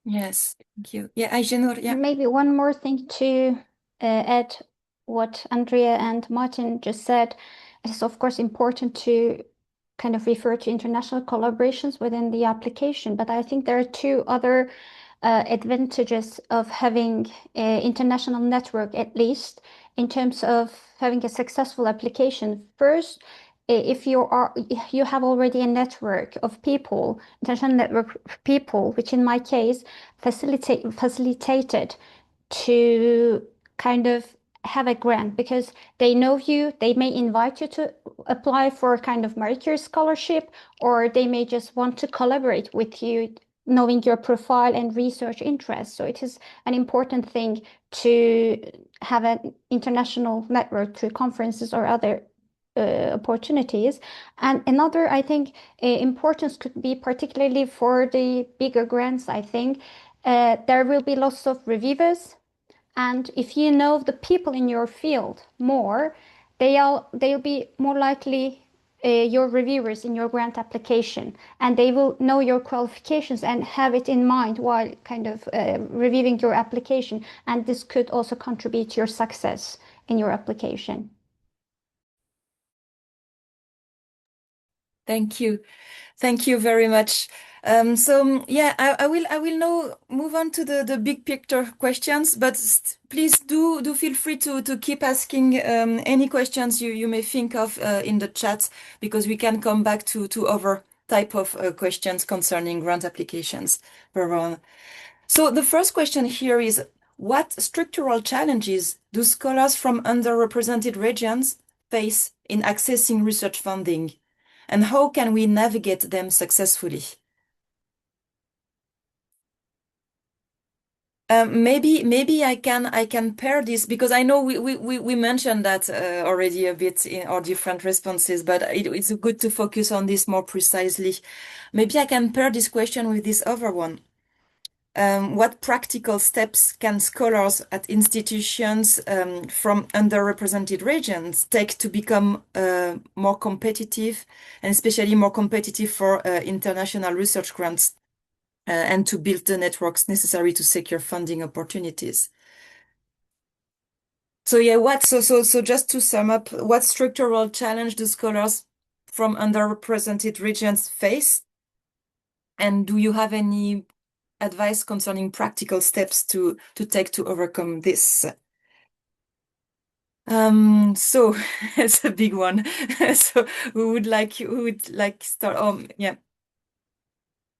Yes, thank you. Yeah, Ayşenur, yeah. Maybe one more thing to add what Andrea and Martin just said. It is of course important to kind of refer to international collaborations within the application, but I think there are two other advantages of having an international network, at least in terms of having a successful application. First, if you have already a network of people, international network of people, which in my case facilitated to kind of have a grant, because they know you, they may invite you to apply for a kind of Marie Curie scholarship, or they may just want to collaborate with you, knowing your profile and research interests. So it is an important thing to have an international network through conferences or other opportunities. And another, I think, importance could be particularly for the bigger grants. I think there will be lots of reviewers, and if you know the people in your field more, they'll be more likely your reviewers in your grant application, and they will know your qualifications and have it in mind while kind of reviewing your application, and this could also contribute to your success in your application. Thank you. Thank you very much. So yeah, I will now move on to the big picture questions, but please do feel free to keep asking any questions you may think of in the chat, because we can come back to other type of questions concerning grant applications per on. So the first question here is, what structural challenges do scholars from underrepresented regions face in accessing research funding? And how can we navigate them successfully? Maybe I can pair this, because I know we mentioned that already a bit in our different responses, but it's good to focus on this more precisely. Maybe I can pair this question with this other one. What practical steps can scholars at institutions from underrepresented regions take to become more competitive, and especially more competitive for international research grants, and to build the networks necessary to secure funding opportunities? So yeah, so just to sum up, what structural challenge do scholars from underrepresented regions face? And do you have any advice concerning practical steps to take to overcome this? So it's a big one. So who would like start? Yeah,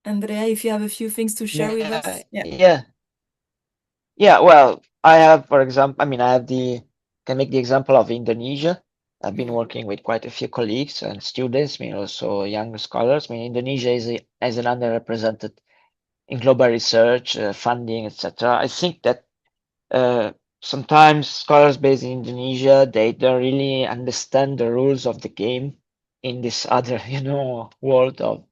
Andrea, if you have a few things to share with us. Yeah. Well, I have, for example, can make the example of Indonesia. I've been working with quite a few colleagues and students, also younger scholars. Indonesia is an underrepresented in global research, funding, etc. I think that sometimes scholars based in Indonesia, they don't really understand the rules of the game in this other, world of,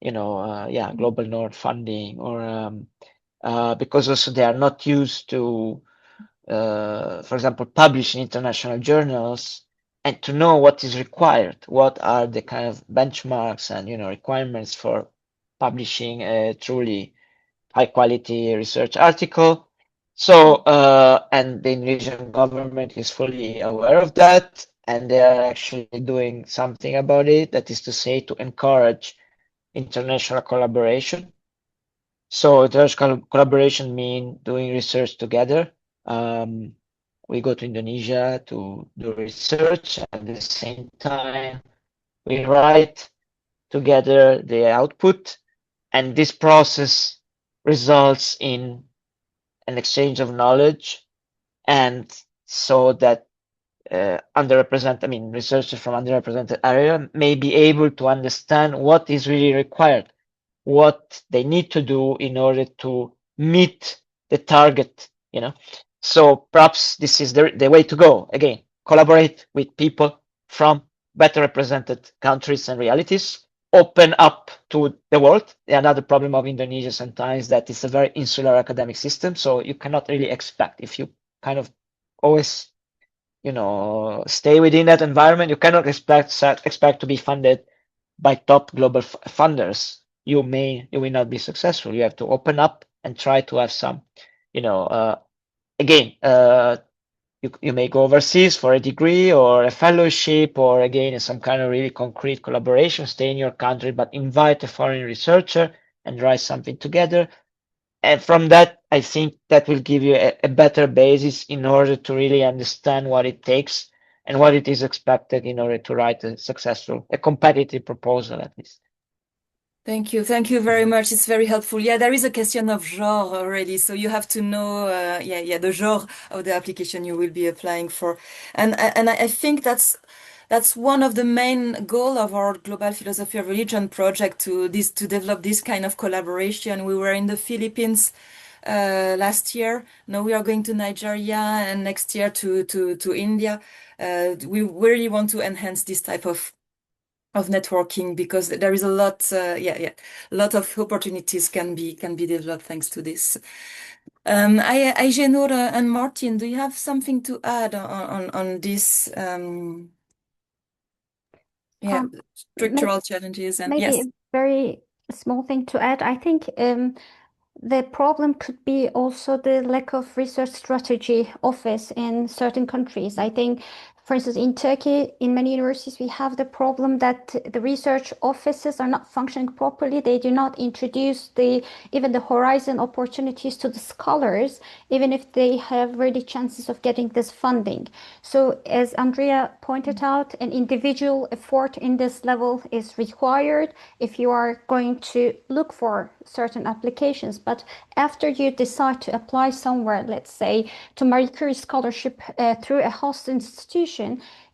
global North funding, or because also they are not used to, for example, publish in international journals and to know what is required, what are the kind of benchmarks and, requirements for publishing a truly high quality research article. So, and the Indonesian government is fully aware of that, and they are actually doing something about it. That is to say, to encourage international collaboration. So, international collaboration means doing research together. We go to Indonesia to do research, at the same time, we write together the output, and this process results in an exchange of knowledge, and so that researchers from underrepresented area may be able to understand what is really required, what they need to do in order to meet the target, So perhaps this is the way to go. Again, collaborate with people from better represented countries and realities, open up to the world. Another problem of Indonesia sometimes that it's a very insular academic system. So you cannot really expect, if you kind of always, stay within that environment, you cannot expect to be funded by top global funders. You will not be successful. You have to open up and try to have some, again, you may go overseas for a degree or a fellowship, or again, some kind of really concrete collaboration, stay in your country, but invite a foreign researcher and write something together. And from that, I think that will give you a better basis in order to really understand what it takes and what it is expected in order to write a competitive proposal at least. Thank you. Thank you very much. It's very helpful. Yeah, there is a question of genre already. So you have to know, the genre of the application you will be applying for. And I think that's one of the main goal of our Global Philosophy of Religion project to develop this kind of collaboration. We were in the Philippines last year. Now we are going to Nigeria and next year to India. We really want to enhance this type of networking because there is a lot lot of opportunities can be developed thanks to this. Ayşenur and Martin, do you have something to add on this structural challenges? And maybe yes, a very small thing to add. I think the problem could be also the lack of research strategy office in certain countries. I think, for instance, in Turkey, in many universities, we have the problem that the research offices are not functioning properly. They do not introduce even the horizon opportunities to the scholars, even if they have really chances of getting this funding. So as Andrea pointed out, an individual effort in this level is required if you are going to look for certain applications. But after you decide to apply somewhere, let's say to Marie Curie scholarship through a host institution,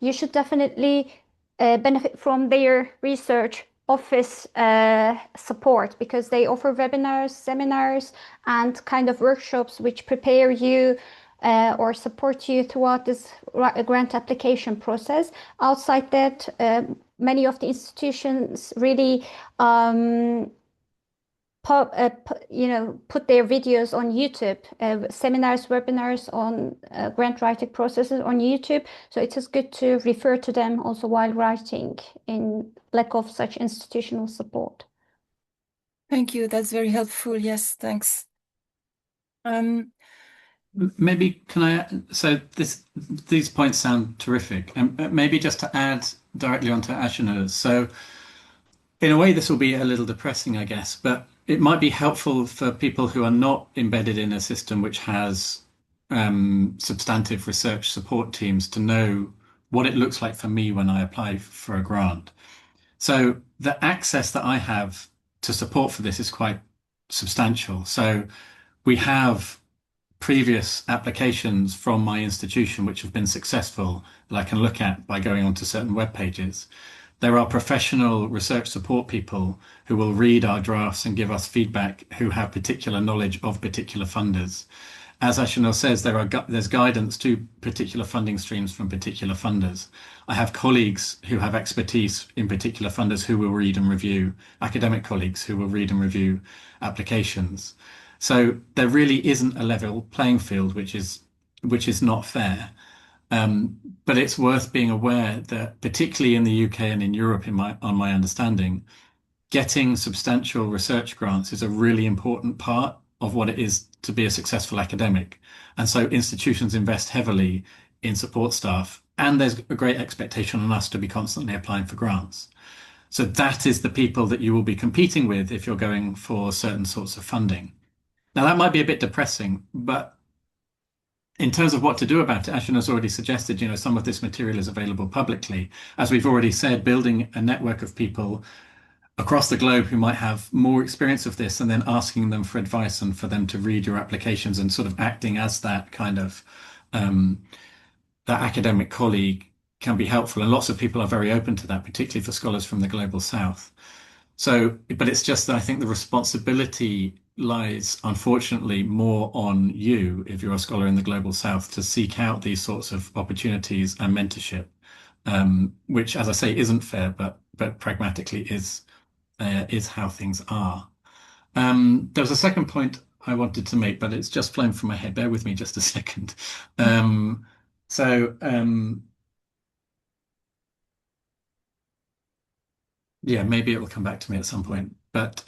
you should definitely benefit from their research office support, because they offer webinars, seminars, and kind of workshops which prepare you or support you throughout this grant application process. Outside that, many of the institutions really put their videos on YouTube, seminars, webinars on grant writing processes on YouTube. So it is good to refer to them also while writing in lack of such institutional support. thank you. That's very helpful. Yes, thanks. Maybe can I? So these points sound terrific, and maybe just to add directly onto Ayşenur's. So in a way, this will be a little depressing, I guess, but it might be helpful for people who are not embedded in a system which has substantive research support teams to know what it looks like for me when I apply for a grant. So the access that I have to support for this is quite substantial. So we have previous applications from my institution which have been successful that I can look at by going onto certain web pages. There are professional research support people who will read our drafts and give us feedback, who have particular knowledge of particular funders. as Ayşenur says, there's guidance to particular funding streams from particular funders. I have colleagues who have expertise in particular funders who will read and review, academic colleagues who will read and review applications. So there really isn't a level playing field, which is not fair. But it's worth being aware that, particularly in the UK and in Europe, on my understanding, getting substantial research grants is a really important part of what it is to be a successful academic. And so institutions invest heavily in support staff, and there's a great expectation on us to be constantly applying for grants. So that is the people that you will be competing with if you're going for certain sorts of funding. Now, that might be a bit depressing, but in terms of what to do about it, Ayşenur has already suggested, some of this material is available publicly. As we've already said, building a network of people across the globe who might have more experience of this, and then asking them for advice and for them to read your applications and sort of acting as that kind of that academic colleague can be helpful. And lots of people are very open to that, particularly for scholars from the Global South. So, but it's just that I think the responsibility lies, unfortunately, more on you, if you're a scholar in the Global South, to seek out these sorts of opportunities and mentorship, which, as I say, isn't fair, but pragmatically is how things are. There was a second point I wanted to make, but it's just flown from my head. Bear with me just a second. Yeah, maybe it will come back to me at some point. But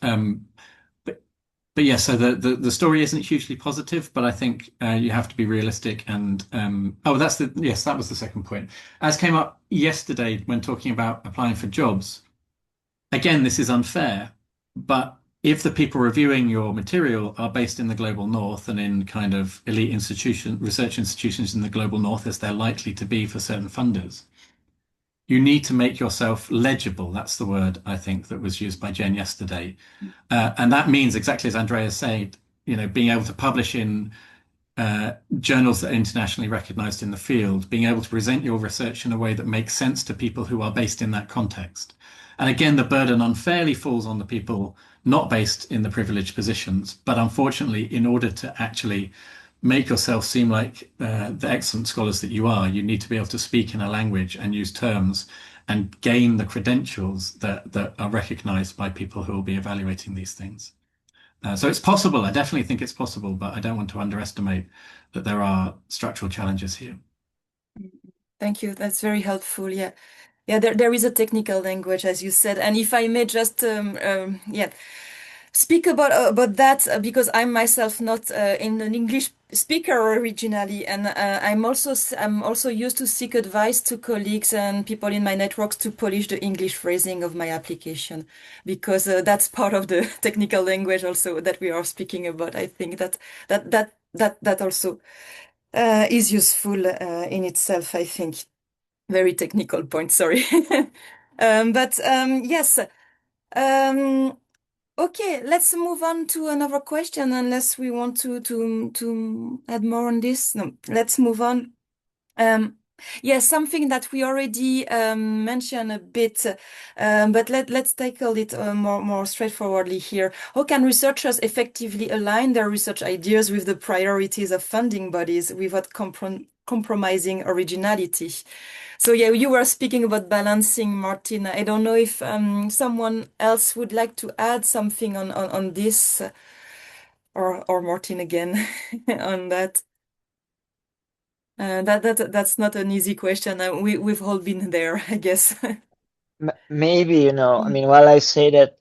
yeah, so the story isn't hugely positive, but I think you have to be realistic. And yes, that was the second point. As came up yesterday when talking about applying for jobs. Again, this is unfair, but if the people reviewing your material are based in the global north and in kind of elite research institutions in the global north, as they're likely to be for certain funders, you need to make yourself legible. That's the word, I think, that was used by Jen yesterday. And that means, exactly as Andrea said, being able to publish in journals that are internationally recognized in the field, being able to present your research in a way that makes sense to people who are based in that context. And again, the burden unfairly falls on the people not based in the privileged positions. But unfortunately, in order to actually make yourself seem like the excellent scholars that you are, you need to be able to speak in a language and use terms and gain the credentials that are recognized by people who will be evaluating these things. So it's possible. I definitely think it's possible, but I don't want to underestimate that there are structural challenges here. Thank you. That's very helpful. Yeah. Yeah, there is a technical language, as you said. And if I may just speak about that, because I'm myself not an English speaker originally, and I'm also used to seek advice to colleagues and people in my networks to polish the English phrasing of my application, because that's part of the technical language also that we are speaking about. I think that also is useful in itself, I think. Very technical point, sorry. Yes. Okay, let's move on to another question, unless we want to add more on this. No, let's move on. Yes, something that we already mentioned a bit, but let's tackle it more straightforwardly here. How can researchers effectively align their research ideas with the priorities of funding bodies without compromising originality? So yeah, you were speaking about balancing, Martin. I don't know if someone else would like to add something on this, or Martin again on that. That's not an easy question. We've all been there, I guess. Maybe, I mean, while I say that,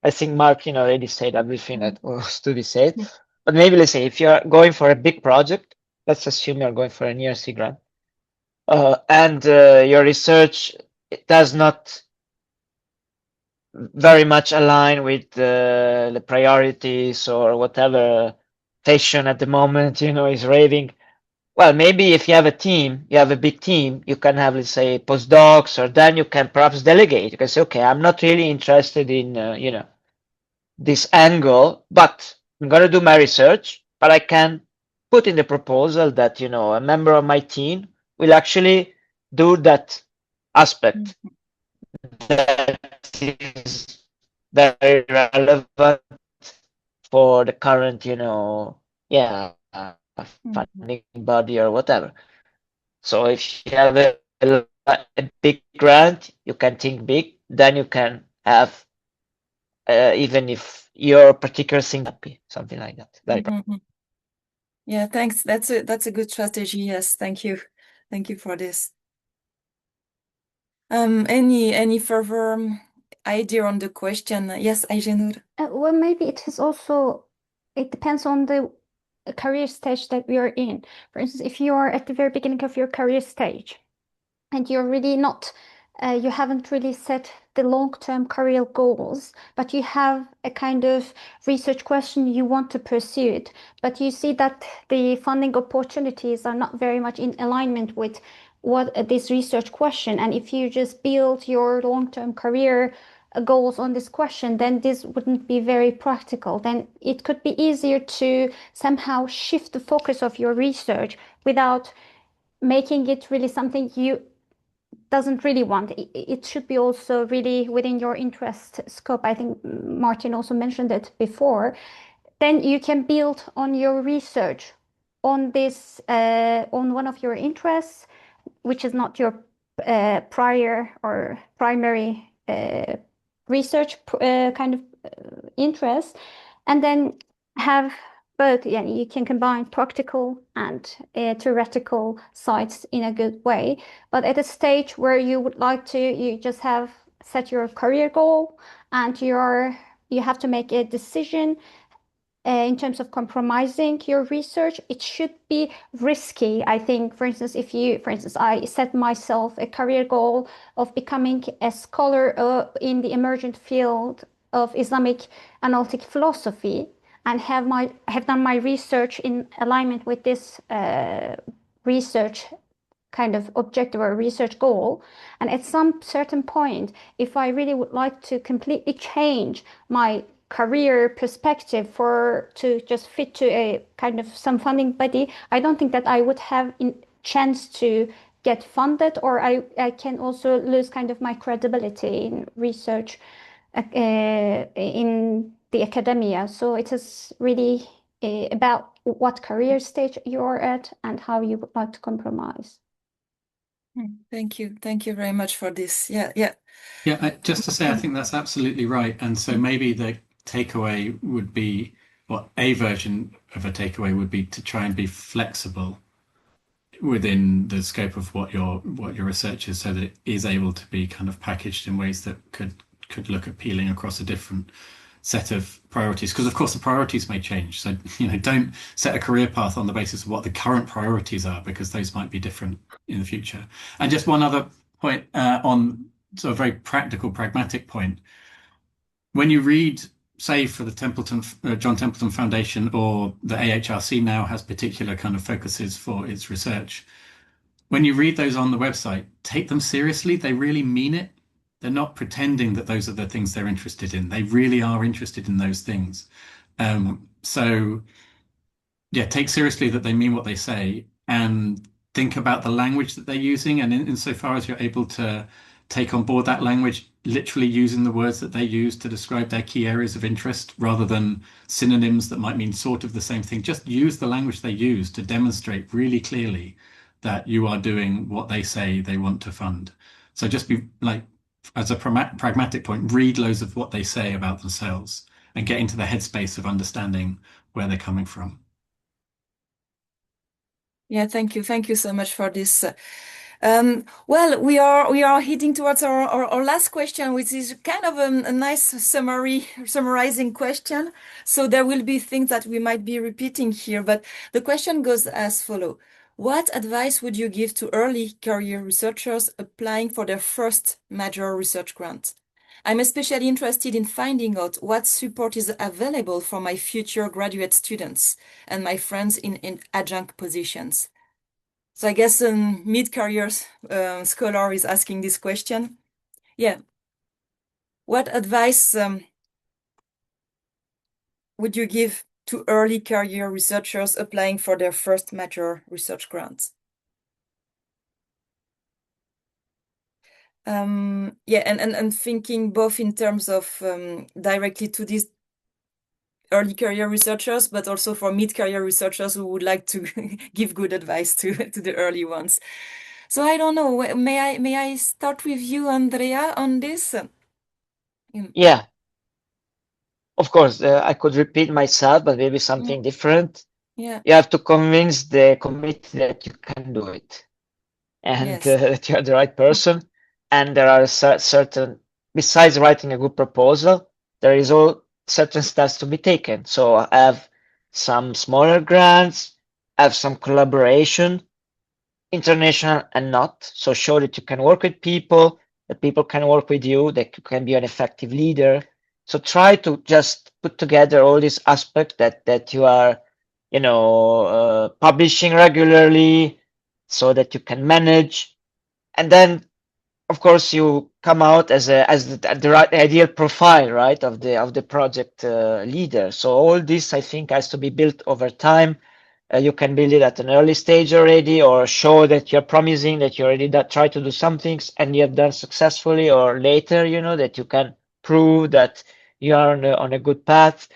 I think Martin already said everything that was to be said. But maybe let's say if you're going for a big project, let's assume you're going for an ERC grant, and your research does not very much align with the priorities or whatever fashion at the moment, is raving. Well, maybe if you have a team, you have a big team, you can have, let's say, postdocs, or then you can perhaps delegate. You can say, okay, I'm not really interested in, this angle, but I'm going to do my research, but I can put in the proposal that, a member of my team will actually do that aspect that is very relevant for the current, funding body or whatever. So if you have a big grant, you can think big, then you can have, even if your particular thing happy, something like that. Very Yeah, thanks. That's a good strategy. Yes, thank you. Thank you for this. Any further idea on the question? Yes, Ayşenur. Well, maybe it depends on the career stage that we are in. For instance, if you are at the very beginning of your career stage and you're really not, you haven't really set the long-term career goals, but you have a kind of research question you want to pursue it, but you see that the funding opportunities are not very much in alignment with what this research question. And if you just build your long-term career goals on this question, then this wouldn't be very practical. Then it could be easier to somehow shift the focus of your research without making it really something you doesn't really want. It should be also really within your interest scope. I think Martin also mentioned it before. Then you can build on your research on this, on one of your interests, which is not your prior or primary research kind of interest, and then have both. Yeah, you can combine practical and theoretical sides in a good way. But at a stage where you would like to, you just have set your career goal, and you have to make a decision in terms of compromising your research. It should be risky. I think, for instance, I set myself a career goal of becoming a scholar in the emergent field of Islamic analytic philosophy, and have done my research in alignment with this research kind of objective or research goal. And at some certain point, if I really would like to completely change my career perspective to just fit to a kind of some funding body, I don't think that I would have a chance to get funded, or I can also lose kind of my credibility in research in the academia. So it is really about what career stage you're at and how you would like to compromise. Thank you. Thank you very much for this. Yeah. Just to say, I think that's absolutely right. And so maybe the takeaway would be, well, a version of a takeaway would be to try and be flexible within the scope of what your research is, so that it is able to be kind of packaged in ways that could look appealing across a different set of priorities. Because of course the priorities may change. So don't set a career path on the basis of what the current priorities are, because those might be different in the future. And just one other point on sort of very practical, pragmatic point. When you read, say, for the John Templeton Foundation, or the AHRC now has particular kind of focuses for its research, when you read those on the website, take them seriously. They really mean it. They're not pretending that those are the things they're interested in. They really are interested in those things. So yeah, take seriously that they mean what they say, and think about the language that they're using. And insofar as you're able to take on board that language, literally using the words that they use to describe their key areas of interest, rather than synonyms that might mean sort of the same thing. Just use the language they use to demonstrate really clearly that you are doing what they say they want to fund. So just be like, as a pragmatic point, read loads of what they say about themselves and get into the headspace of understanding where they're coming from. Yeah, thank you. Thank you so much for this. Well, we are heading towards our last question, which is kind of a nice summarizing question. So there will be things that we might be repeating here, but the question goes as follows. What advice would you give to early career researchers applying for their first major research grant? I'm especially interested in finding out what support is available for my future graduate students and my friends in adjunct positions. So I guess a mid-career scholar is asking this question. Yeah. What advice would you give to early career researchers applying for their first major research grants? Yeah, and thinking both in terms of directly to this early career researchers, but also for mid-career researchers who would like to give good advice to the early ones. So I don't know, may I start with you, Andrea, on this? Yeah, of course, I could repeat myself, but maybe something different. Yeah. You have to convince the committee that you can do it and Yes. that you're the right person. And there are certain, besides writing a good proposal, there is all certain steps to be taken. So I have some smaller grants, I have some collaboration, international and not. So show that you can work with people, that people can work with you, that you can be an effective leader. So try to just put together all these aspects that you are, publishing regularly so that you can manage. And then, of course, you come out as the right ideal profile, right, of the project leader. So all this, I think, has to be built over time. You can build it at an early stage already, or show that you're promising that you already try to do some things and you have done successfully, or later, that you can prove that you are on a good path.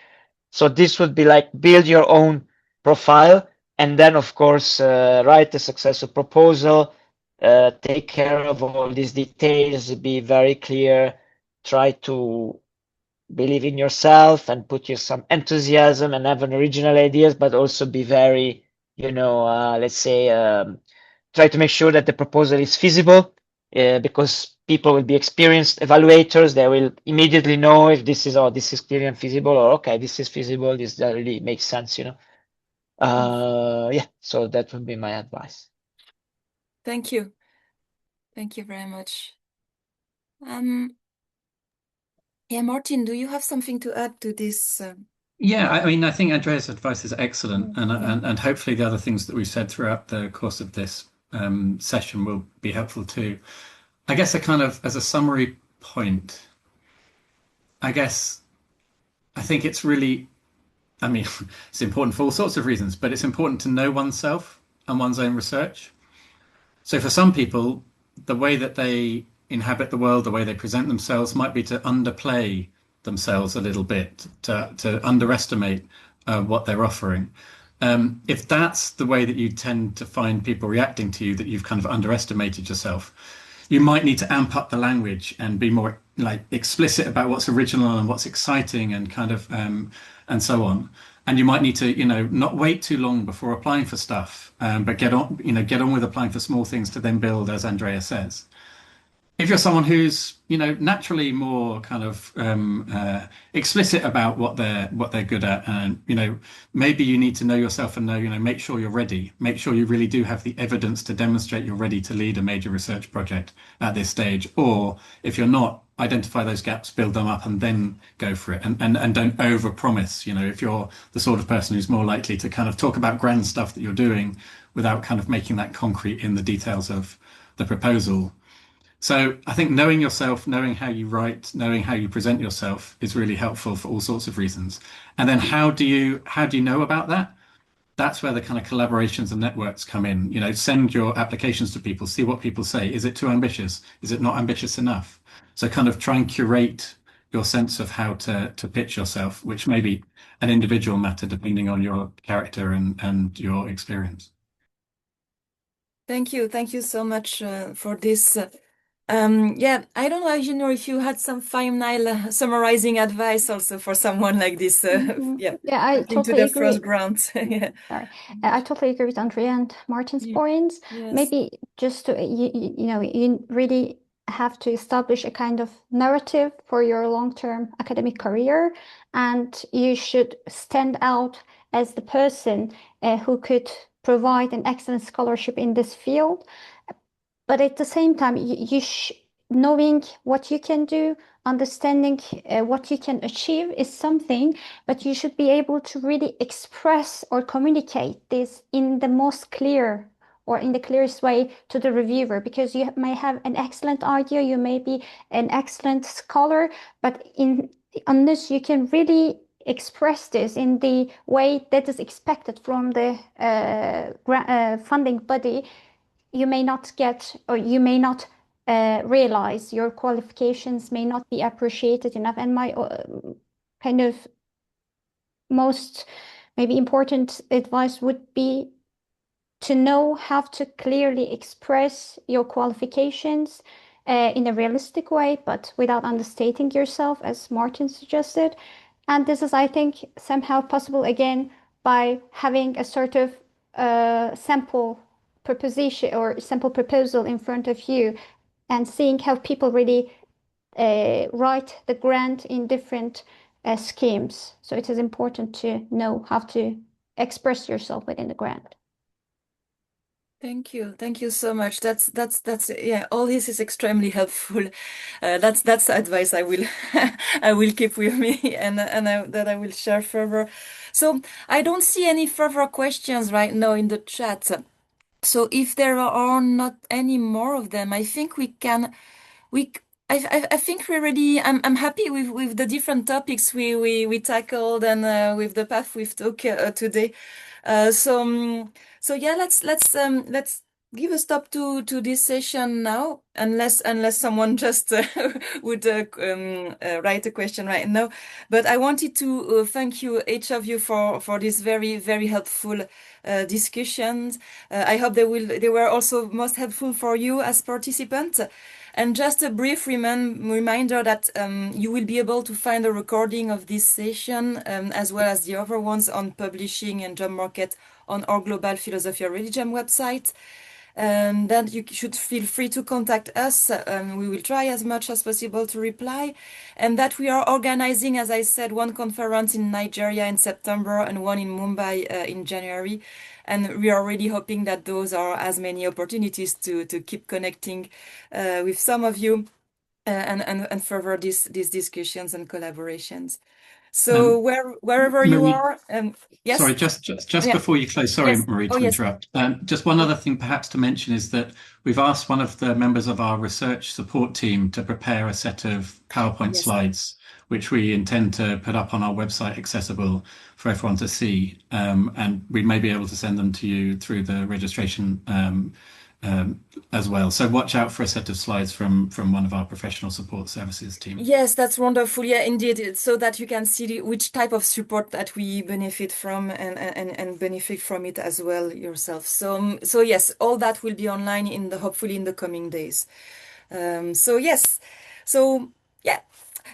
So this would be like build your own profile, and then of course write a successful proposal, take care of all these details, be very clear, try to believe in yourself and put you some enthusiasm and have an original ideas, but also be very, let's say, try to make sure that the proposal is feasible, because people will be experienced evaluators. They will immediately know if this is clearly unfeasible, or okay, this is feasible. This really makes sense, Yeah, so that would be my advice. Thank you. Thank you very much. Yeah, Martin, do you have something to add to this? Yeah, I mean, I think Andrea's advice is excellent, and hopefully the other things that we've said throughout the course of this session will be helpful too. I guess as a summary point, I think it's really, I mean, it's important for all sorts of reasons, but it's important to know oneself and one's own research. So for some people, the way that they inhabit the world, the way they present themselves might be to underplay themselves a little bit, to underestimate what they're offering. If that's the way that you tend to find people reacting to you, that you've kind of underestimated yourself, you might need to amp up the language and be more like explicit about what's original and what's exciting and kind of and so on. And you might need to, not wait too long before applying for stuff, but get on with applying for small things to then build, as Andrea says. If you're someone who's, naturally more kind of explicit about what they're good at, and maybe you need to know yourself and know, make sure you're ready. Make sure you really do have the evidence to demonstrate you're ready to lead a major research project at this stage. Or if you're not, identify those gaps, build them up, and then go for it. And don't overpromise. If you're the sort of person who's more likely to kind of talk about grand stuff that you're doing without kind of making that concrete in the details of the proposal. So I think knowing yourself, knowing how you write, knowing how you present yourself is really helpful for all sorts of reasons. And then how do you know about that? That's where the kind of collaborations and networks come in. Send your applications to people, see what people say. Is it too ambitious? Is it not ambitious enough? So kind of try and curate your sense of how to pitch yourself, which may be an individual matter depending on your character and your experience. Thank you. Thank you so much for this. Yeah, I don't know, Ayşenur, if you had some final summarizing advice also for someone like this. Yeah, I totally the agree. first grant. Yeah. Sorry, I totally agree with Andrea and Martin's points. Yes. Maybe just to, you really have to establish a kind of narrative for your long-term academic career, and you should stand out as the person who could provide an excellent scholarship in this field. But at the same time, knowing what you can do, understanding what you can achieve is something, but you should be able to really express or communicate this in the most clear or in the clearest way to the reviewer, because you may have an excellent idea, you may be an excellent scholar, but unless you can really express this in the way that is expected from the funding body, you may not get, or you may not realize your qualifications may not be appreciated enough. And my kind of most maybe important advice would be to know how to clearly express your qualifications in a realistic way, but without understating yourself, as Martin suggested. And this is, I think, somehow possible again by having a sort of sample proposition or sample proposal in front of you and seeing how people really write the grant in different schemes. So it is important to know how to express yourself within the grant. Thank you. Thank you so much. That's yeah, all this is extremely helpful. That's the advice I will I will keep with me and that I will share further. So I don't see any further questions right now in the chat. So if there are not any more of them, I think we can we I think we already I'm happy with the different topics we tackled and with the path we've took today. So yeah, let's give a stop to this session now, unless someone just would write a question right now. But I wanted to thank you, each of you, for this very helpful discussions. I hope they were also most helpful for you as participants. And just a brief reminder that you will be able to find a recording of this session as well as the other ones on publishing and job market on our Global Philosophy of Religion website. And then you should feel free to contact us. We will try as much as possible to reply. And that we are organizing, as I said, one conference in Nigeria in September and one in Mumbai in January. And we are really hoping that those are as many opportunities to keep connecting with some of you and further these discussions and collaborations. So wherever you Marie, are, yes. sorry, just Yeah. before you close, sorry, Yes. Marie, Oh, to yes. interrupt. Just one other thing perhaps to mention is that we've asked one of the members of our research support team to prepare a set of PowerPoint Yes. slides, which we intend to put up on our website accessible for everyone to see. And we may be able to send them to you through the registration as well. So watch out for a set of slides from one of our professional support services team. Yes, that's wonderful. Yeah, indeed, so that you can see which type of support that we benefit from and benefit from it as well yourself. So yes, all that will be online hopefully in the coming days. So yes, so yeah,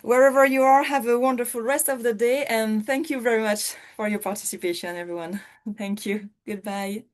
wherever you are, have a wonderful rest of the day, and thank you very much for your participation, everyone. Thank you. Goodbye.